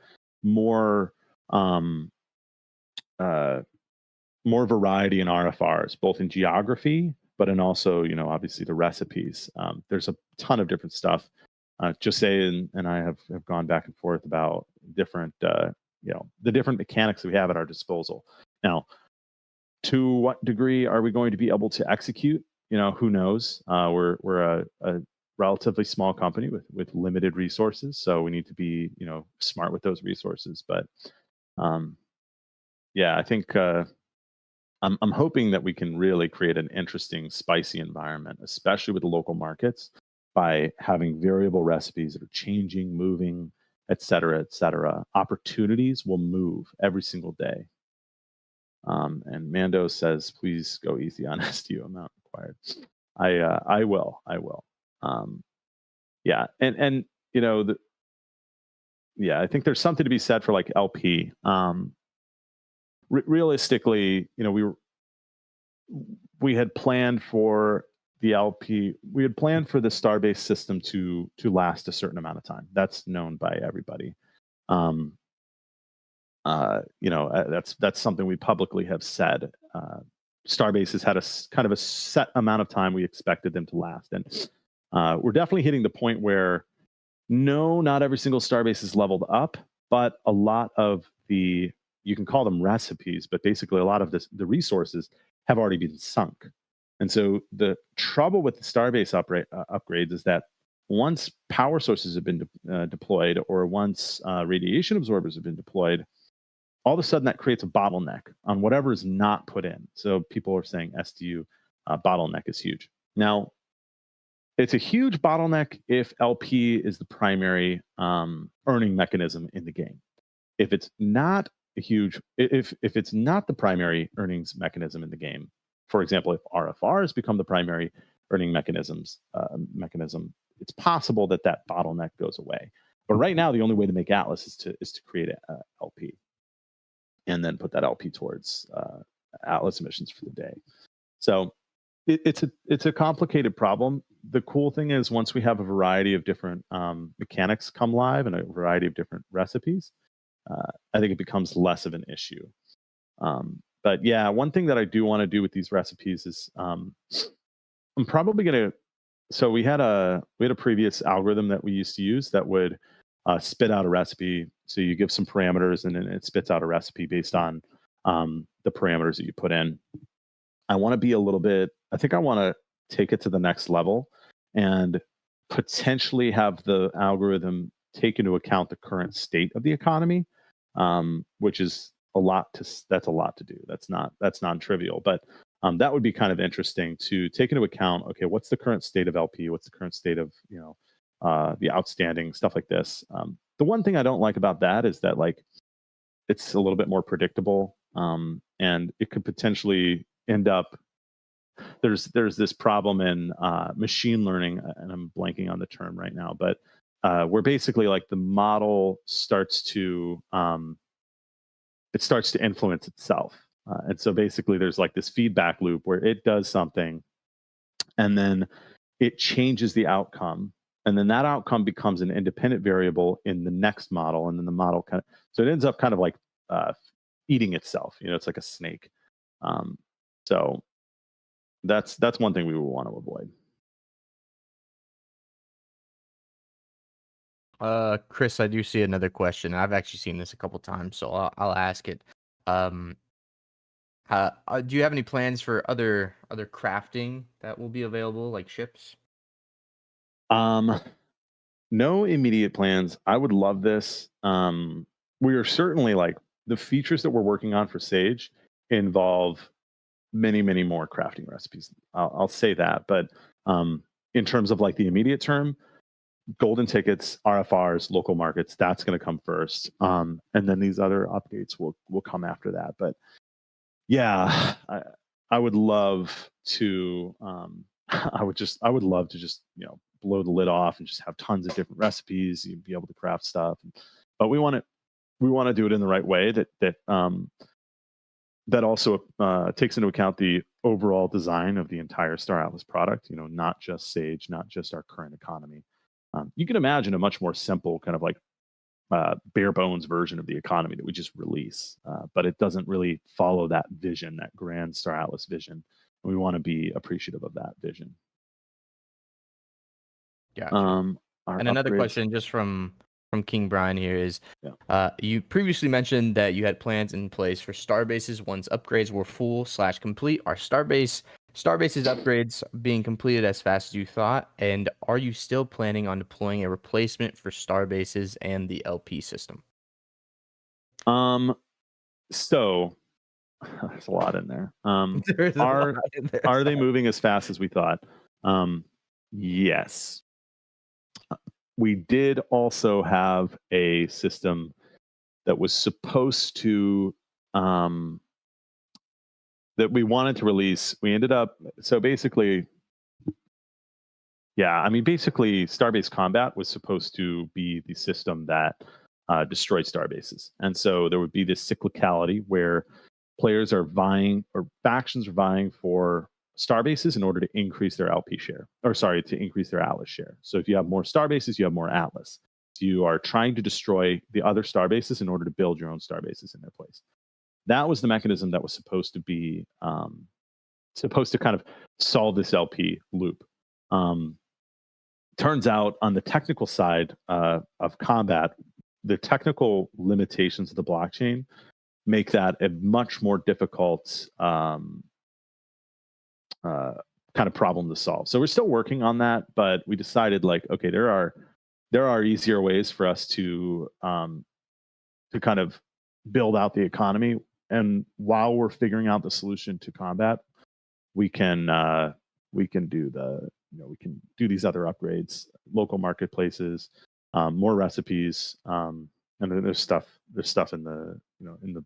more um, uh, more variety in RFRs, both in geography, but in also, obviously the recipes. There's a ton of different stuff. Jose and I have gone back and forth about different, the different mechanics that we have at our disposal. Now, to what degree are we going to be able to execute? Who knows? We're a relatively small company with limited resources, so we need to be, smart with those resources. But yeah, I think I'm hoping that we can really create an interesting, spicy environment, especially with the local markets, by having variable recipes that are changing, moving, et cetera, et cetera. Opportunities will move every single day. And Mando says, please go easy on STU amount required. I will. Yeah. And I think there's something to be said for like LP. Realistically, we had planned for the LP. We had planned for the Starbase system to last a certain amount of time. That's known by everybody. That's something we publicly have said. Starbase has had a kind of a set amount of time we expected them to last, and we're definitely hitting the point where no, not every single Starbase is leveled up, but a lot of you can call them recipes, but basically a lot of the resources have already been sunk. And so the trouble with the Starbase upgrades is that once power sources have been deployed, or once radiation absorbers have been deployed, all of a sudden that creates a bottleneck on whatever is not put in. So people are saying STU bottleneck is huge. Now, it's a huge bottleneck if LP is the primary earning mechanism in the game. If it's not if it's not the primary earnings mechanism in the game, for example, if RFRs become the primary earning mechanism, it's possible that bottleneck goes away. But right now, the only way to make Atlas is to create a LP, and then put that LP towards Atlas emissions for the day. So it's a complicated problem. The cool thing is, once we have a variety of different mechanics come live and a variety of different recipes, I think it becomes less of an issue. But yeah, one thing that I do want to do with these recipes is I'm probably going to. So we had a previous algorithm that we used to use that would spit out a recipe. So you give some parameters, and then it spits out a recipe based on the parameters that you put in. I want to be a little bit. I think I want to take it to the next level and potentially have the algorithm take into account the current state of the economy, which is that's a lot to do. That's non-trivial, but that would be kind of interesting to take into account. Okay, what's the current state of LP? What's the current state of the outstanding stuff like this? The one thing I don't like about that is that it's a little bit more predictable, and it could potentially end up. There's this problem in machine learning, and I'm blanking on the term right now, but where basically the model starts to influence itself, and so basically there's this feedback loop where it does something, and then it changes the outcome, and then that outcome becomes an independent variable in the next model, and then the model so it ends up kind of eating itself. It's like a snake. So that's one thing we would want to avoid. Chris, I do see another question. I've actually seen this a couple times, so I'll ask it. Do you have any plans for other crafting that will be available, like ships? No immediate plans. I would love this. We are certainly the features that we're working on for Sage involve many, many more crafting recipes. I'll say that, but in terms of the immediate term, golden tickets, RFRs, local markets, that's going to come first, and then these other updates will come after that. But yeah, I would love to. I would love to just blow the lid off and just have tons of different recipes. You'd be able to craft stuff, but we want to do it in the right way. That that also takes into account the overall design of the entire Star Atlas product. Not just Sage, not just our current economy. You can imagine a much more simple kind of like bare bones version of the economy that we just release, but it doesn't really follow that vision, that grand Star Atlas vision. And we want to be appreciative of that vision. Gotcha. And another question just from King Brian here is, you previously mentioned that you had plans in place for Starbases once upgrades were full/complete. Are Starbases upgrades being completed as fast as you thought? And are you still planning on deploying a replacement for Starbases and the LP system? So there's a lot in there. Are they moving as fast as we thought? Yes. We did also have a system that was supposed to that we wanted to release. We ended up basically Starbase Combat was supposed to be the system that destroyed Starbases, and so there would be this cyclicality where players are vying, or factions are vying for Starbases in order to increase their LP share, to increase their Atlas share. So if you have more Starbases, you have more Atlas. So you are trying to destroy the other Starbases in order to build your own Starbases in their place. That was the mechanism that was supposed to be supposed to kind of solve this LP loop. Turns out on the technical side of combat, the technical limitations of the blockchain make that a much more difficult kind of problem to solve. So we're still working on that, but we decided okay, there are easier ways for us to kind of build out the economy. And while we're figuring out the solution to combat, we can do we can do these other upgrades, local marketplaces, more recipes, and then there's stuff in the in the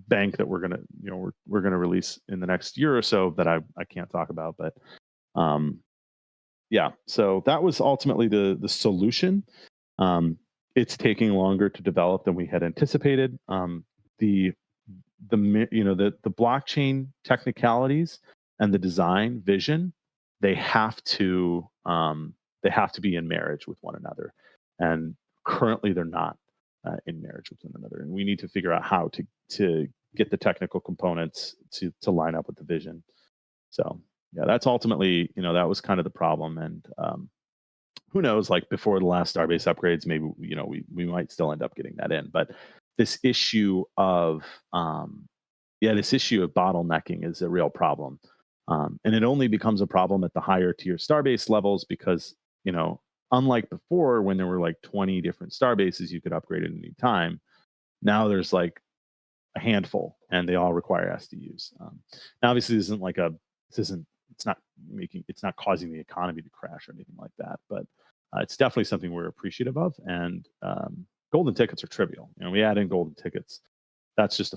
bank that we're gonna release in the next year or so that I can't talk about, but so that was ultimately the solution. It's taking longer to develop than we had anticipated. The blockchain technicalities and the design vision, they have to be in marriage with one another, and currently they're not in marriage with one another, and we need to figure out how to get the technical components to line up with the vision. So that's ultimately that was kind of the problem, and who knows, before the last Starbase upgrades, maybe we might still end up getting that in. But this issue of bottlenecking is a real problem, and it only becomes a problem at the higher tier Starbase levels, because unlike before, when there were 20 different Starbases you could upgrade at any time, now there's a handful, and they all require SDUs. Now, obviously, it's not causing the economy to crash or anything like that, but it's definitely something we're appreciative of. And golden tickets are trivial. We add in golden tickets. That's just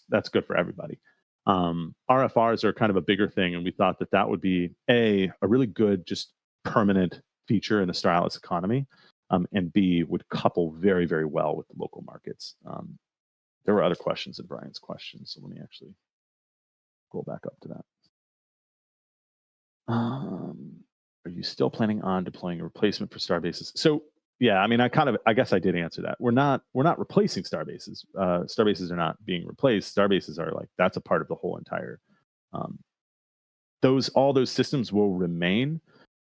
that's good for everybody. RFRs are kind of a bigger thing, and we thought that would be a really good, just permanent feature in the Star Atlas economy, and B, would couple very, very well with the local markets. There were other questions in Brian's questions, so let me actually go back up to that. Are you still planning on deploying a replacement for Starbases? So yeah, I guess I did answer that. We're not replacing Starbases. Starbases are not being replaced. Starbases are that's a part of the whole entire. All those systems will remain.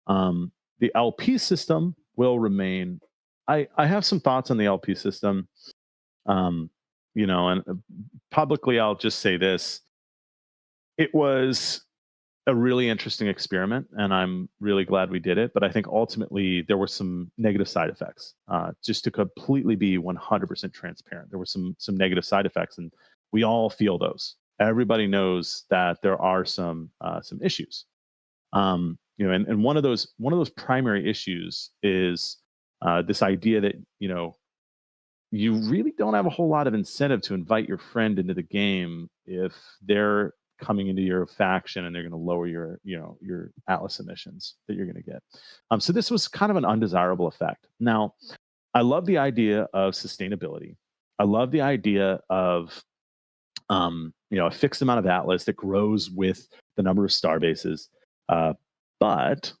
The LP system will remain. I have some thoughts on the LP system. And publicly, I'll just say this: it was a really interesting experiment, and I'm really glad we did it. But I think ultimately there were some negative side effects. Just to completely be 100% transparent, there were some negative side effects, and we all feel those. Everybody knows that there are some issues. And one of those primary issues is this idea that you really don't have a whole lot of incentive to invite your friend into the game if they're coming into your faction and they're going to lower your Atlas emissions that you're going to get. So this was kind of an undesirable effect. Now, I love the idea of sustainability. I love the idea of a fixed amount of Atlas that grows with the number of star bases. But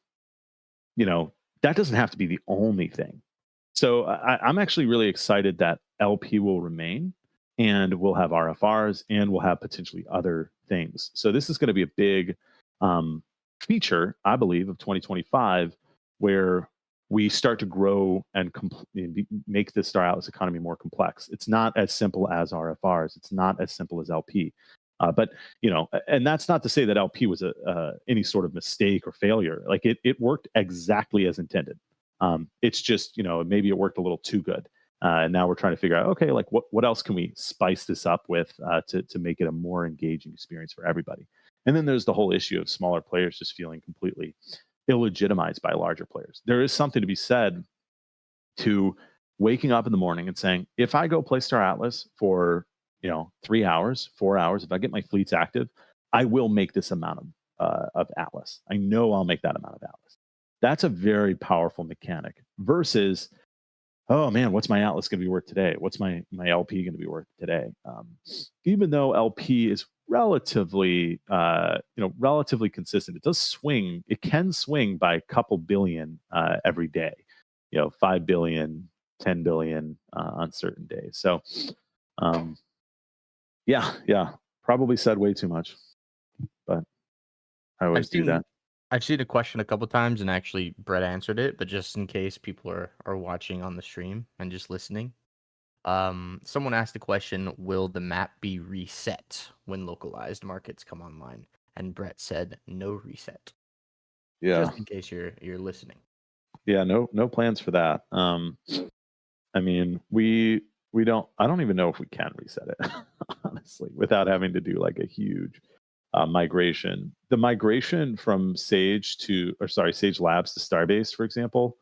that doesn't have to be the only thing. So I'm actually really excited that LP will remain, and we'll have RFRs, and we'll have potentially other things. So this is going to be a big feature, I believe, of 2025, where we start to grow and make the Star Atlas economy more complex. It's not as simple as RFRs. It's not as simple as LP. But and that's not to say that LP was any sort of mistake or failure. Like it worked exactly as intended. It's just maybe it worked a little too good, and now we're trying to figure out, okay, like what else can we spice this up with to make it a more engaging experience for everybody. And then there's the whole issue of smaller players just feeling completely illegitimized by larger players. There is something to be said to waking up in the morning and saying, if I go play Star Atlas for 3 hours, 4 hours, if I get my fleets active, I will make this amount of Atlas. I know I'll make that amount of Atlas. That's a very powerful mechanic versus, oh man, what's my Atlas going to be worth today? What's my LP going to be worth today? Even though LP is relatively consistent, it does swing. It can swing by a couple billion every day. 5 billion, 10 billion on certain days. So, yeah, probably said way too much, but I always do that. I've seen a question a couple times, and actually Brett answered it, but just in case people are watching on the stream and just listening, someone asked the question, will the map be reset when localized markets come online? And Brett said no reset. Yeah. Just in case you're listening. Yeah, no plans for that. I mean, I don't even know if we can reset it, honestly, without having to do like a huge migration. The migration from Sage Labs to Starbase, for example.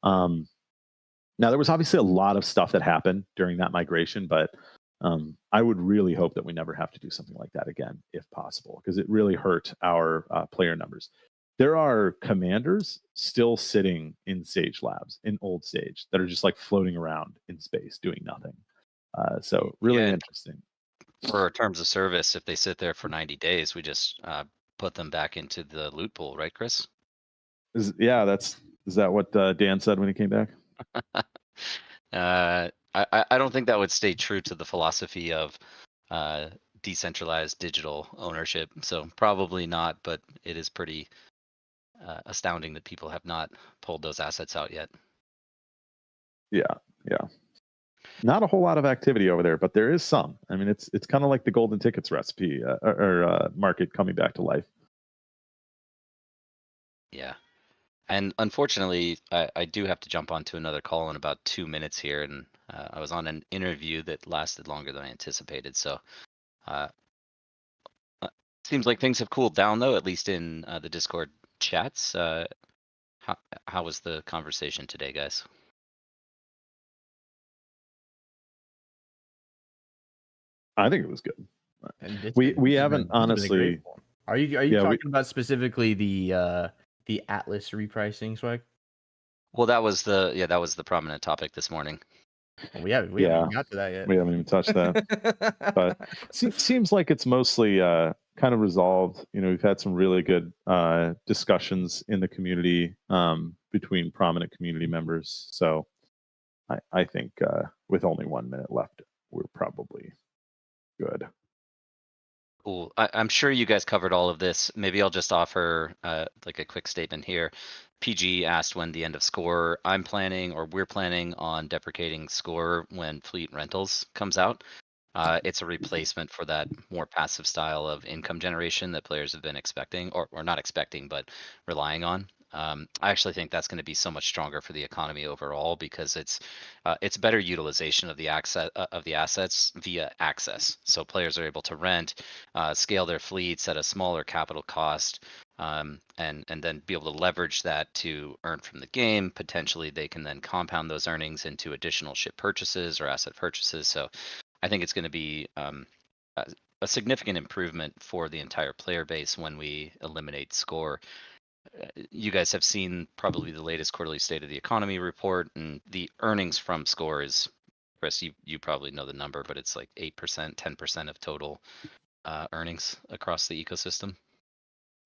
Now there was obviously a lot of stuff that happened during that migration, but I would really hope that we never have to do something like that again, if possible, because it really hurt our player numbers. There are commanders still sitting in Sage Labs, in old Sage, that are just like floating around in space doing nothing. So really interesting. For terms of service, if they sit there for 90 days, we just put them back into the loot pool, right, Chris? Is that what Dan said when he came back? I don't think that would stay true to the philosophy of decentralized digital ownership. So probably not, but it is pretty astounding that people have not pulled those assets out yet. Yeah. Not a whole lot of activity over there, but there is some. I mean, it's kind of like the golden tickets recipe or market coming back to life. Yeah. And unfortunately, I do have to jump onto another call in about 2 minutes here, and I was on an interview that lasted longer than I anticipated. So seems like things have cooled down, though, at least in the Discord chats. How was the conversation today, guys? I think it was good. We haven't honestly. Are you talking about specifically the Atlas repricing, Swag? Well, that was the prominent topic this morning. Well, we haven't even got to that yet. We haven't even touched that. But seems like it's mostly kind of resolved. We've had some really good discussions in the community between prominent community members. So I think with only 1 minute left, we're probably good. Cool. I'm sure you guys covered all of this. Maybe I'll just offer like a quick statement here. PG asked when the end of Score. We're planning on deprecating Score when Fleet Rentals comes out. It's a replacement for that more passive style of income generation that players have been expecting, or not expecting, but relying on. I actually think that's going to be so much stronger for the economy overall because it's better utilization of the assets via access. So players are able to rent, scale their fleets at a smaller capital cost, and then be able to leverage that to earn from the game. Potentially, they can then compound those earnings into additional ship purchases or asset purchases. So I think it's going to be a significant improvement for the entire player base when we eliminate Score. You guys have seen probably the latest quarterly state of the economy report, and the earnings from Score is Chris, you probably know the number, but it's like 8%, 10% of total earnings across the ecosystem.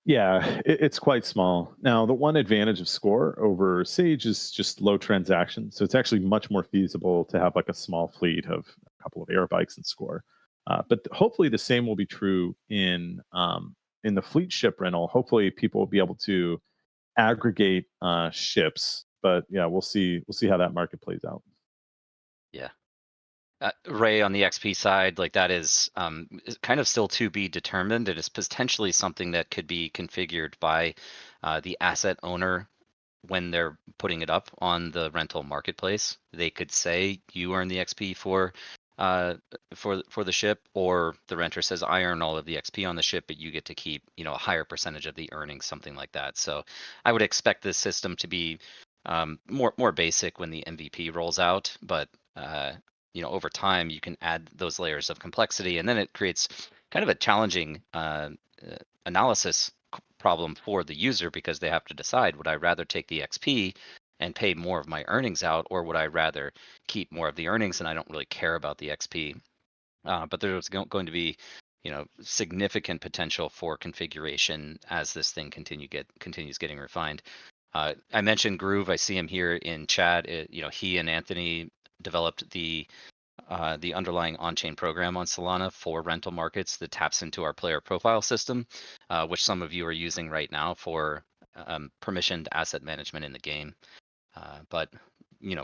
Yeah, it's quite small. Now, the one advantage of Score over Sage is just low transactions. So it's actually much more feasible to have like a small fleet of a couple of air bikes and Score. But hopefully the same will be true in the fleet ship rental. Hopefully people will be able to aggregate ships. But yeah, we'll see how that market plays out. Yeah. Ray, on the XP side, like that is kind of still to be determined. It is potentially something that could be configured by the asset owner when they're putting it up on the rental marketplace. They could say you earn the XP for the ship, or the renter says I earn all of the XP on the ship, but you get to keep a higher percentage of the earnings, something like that. So I would expect this system to be more basic when the MVP rolls out, but over time you can add those layers of complexity, and then it creates kind of a challenging analysis problem for the user, because they have to decide, would I rather take the XP and pay more of my earnings out, or would I rather keep more of the earnings and I don't really care about the XP? But there's going to be significant potential for configuration as this thing continues getting refined. I mentioned Groove. I see him here in chat. He and Anthony developed the underlying on-chain program on Solana for rental markets that taps into our player profile system, which some of you are using right now for permissioned asset management in the game. But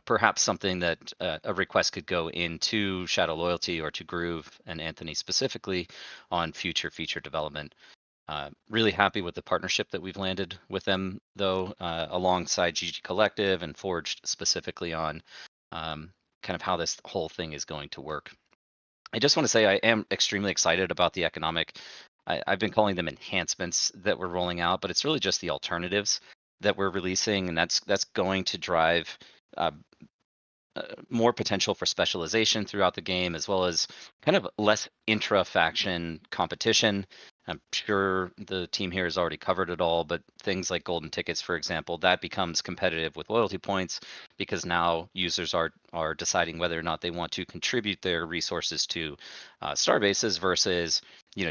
perhaps something that a request could go into Shadow Loyalty or to Groove and Anthony specifically on future feature development. Really happy with the partnership that we've landed with them, though, alongside GG Collective and Forged specifically on kind of how this whole thing is going to work. I just want to say I am extremely excited about the economic, I've been calling them enhancements that we're rolling out, but it's really just the alternatives that we're releasing, and that's going to drive more potential for specialization throughout the game, as well as kind of less intra-faction competition. I'm sure the team here has already covered it all, but things like golden tickets, for example, that becomes competitive with loyalty points, because now users are deciding whether or not they want to contribute their resources to Starbases versus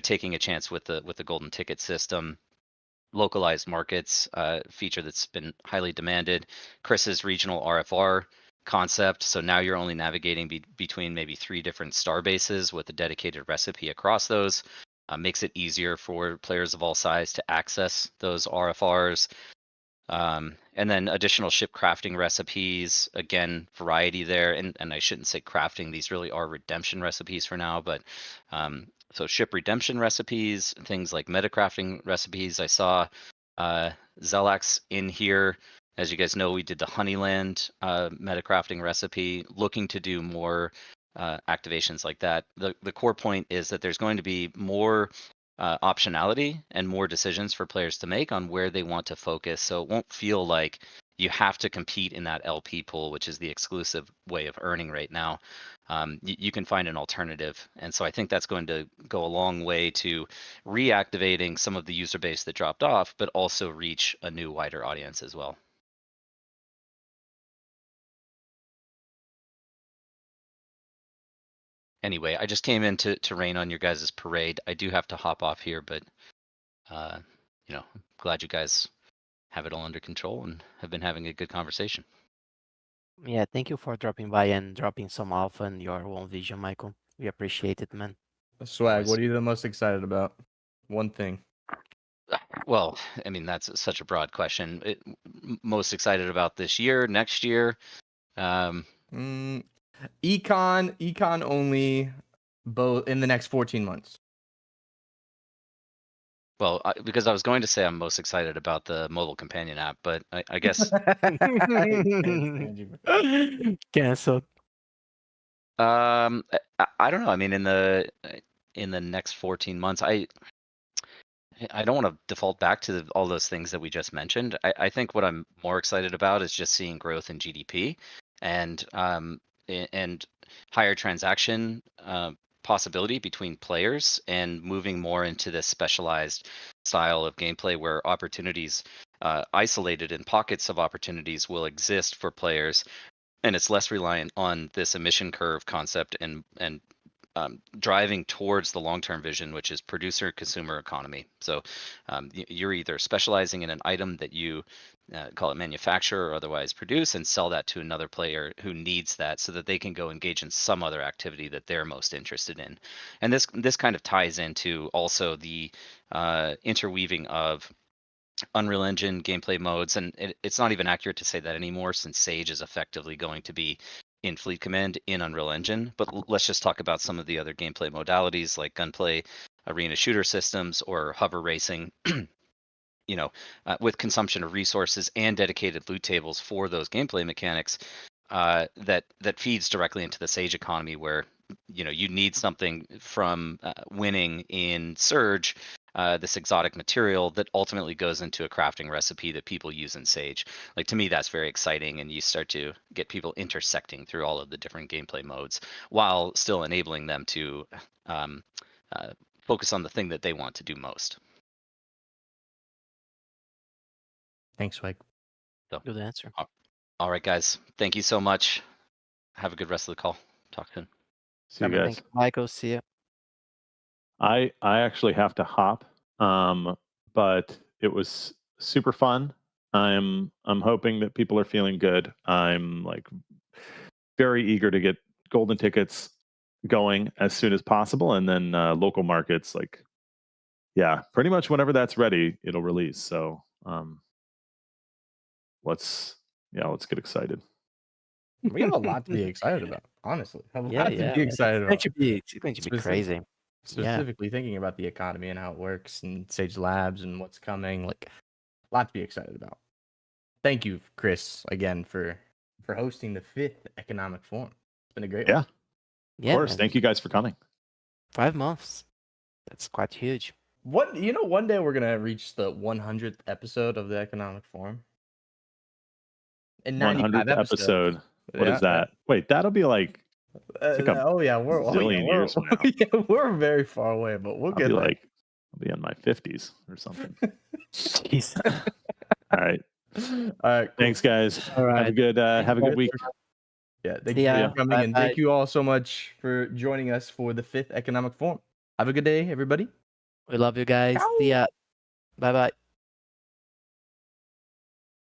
taking a chance with the golden ticket system. Localized markets feature that's been highly demanded. Chris's regional RFR concept. So now you're only navigating between maybe 3 different Starbases with a dedicated recipe across those. Makes it easier for players of all size to access those RFRs. And then additional ship crafting recipes, again, variety there. And I shouldn't say crafting, these really are redemption recipes for now, but so ship redemption recipes, things like metacrafting recipes. I saw Zelax in here. As you guys know, we did the Honeyland metacrafting recipe, looking to do more activations like that. The core point is that there's going to be more optionality and more decisions for players to make on where they want to focus. So it won't feel like you have to compete in that LP pool, which is the exclusive way of earning right now. You can find an alternative. And so I think that's going to go a long way to reactivating some of the user base that dropped off, but also reach a new wider audience as well. Anyway, I just came in to rain on your guys' parade. I do have to hop off here, but glad you guys have it all under control and have been having a good conversation. Yeah, thank you for dropping by and dropping some alpha in your own vision, Michael. We appreciate it, man. Swag, what are you the most excited about? One thing. Well, I mean, that's such a broad question. Most excited about this year, next year? Econ only, both in the next 14 months. Well, because I was going to say I'm most excited about the mobile companion app, but I guess Cancelled. I don't know. I mean, in the next 14 months, I don't want to default back to all those things that we just mentioned. I think what I'm more excited about is just seeing growth in GDP and higher transaction possibility between players, and moving more into this specialized style of gameplay where opportunities, isolated in pockets of opportunities, will exist for players and it's less reliant on this emission curve concept and driving towards the long-term vision, which is producer-consumer economy. So you're either specializing in an item that you call it manufacture or otherwise produce and sell that to another player who needs that so that they can go engage in some other activity that they're most interested in. And this kind of ties into also the interweaving of Unreal Engine gameplay modes, and it's not even accurate to say that anymore since Sage is effectively going to be in Fleet Command in Unreal Engine. But let's just talk about some of the other gameplay modalities like gunplay, arena shooter systems, or hover racing. With consumption of resources and dedicated loot tables for those gameplay mechanics, that feeds directly into the Sage economy, where you need something from winning in Surge, this exotic material that ultimately goes into a crafting recipe that people use in Sage. Like, to me, that's very exciting, and you start to get people intersecting through all of the different gameplay modes while still enabling them to focus on the thing that they want to do most. Thanks, Swag. Good answer. All right, guys. Thank you so much. Have a good rest of the call. Talk soon. See you Thank guys. Thank you, Michael. See you. I actually have to hop, but it was super fun. I'm hoping that people are feeling good. I'm like very eager to get golden tickets going as soon as possible, and then local markets, like, yeah, pretty much whenever that's ready, it'll release. So let's get excited. We have a lot to be excited about, honestly. A lot Yeah, to yeah. be Man. excited It's about. going to be Specific- crazy. Yeah. Specifically thinking about the economy and how it works and Sage Labs and what's coming. Like, a lot to be excited about. Thank you, Chris, again for hosting the 5th Economic Forum. It's been a great Yeah, one. of Yeah, course. man. Thank you guys for coming. 5 months. That's quite huge. One day we're gonna reach the 100th episode of the Economic Forum. In 95 100th episodes. episode. What Yeah, is that? Wait, that'll be like like a oh yeah, zillion years from now. Yeah, we're very far away, but we'll I'll get be there. like, I'll be in my 50s or something. Jeez. All right. All right, cool. Thanks, guys. All Have a right. good week. Yeah, thank See you ya. for coming, and Bye-bye. thank you all so much for joining us for the 5th Economic Forum. Have a good day, everybody. We love you guys. See ya. Bye bye.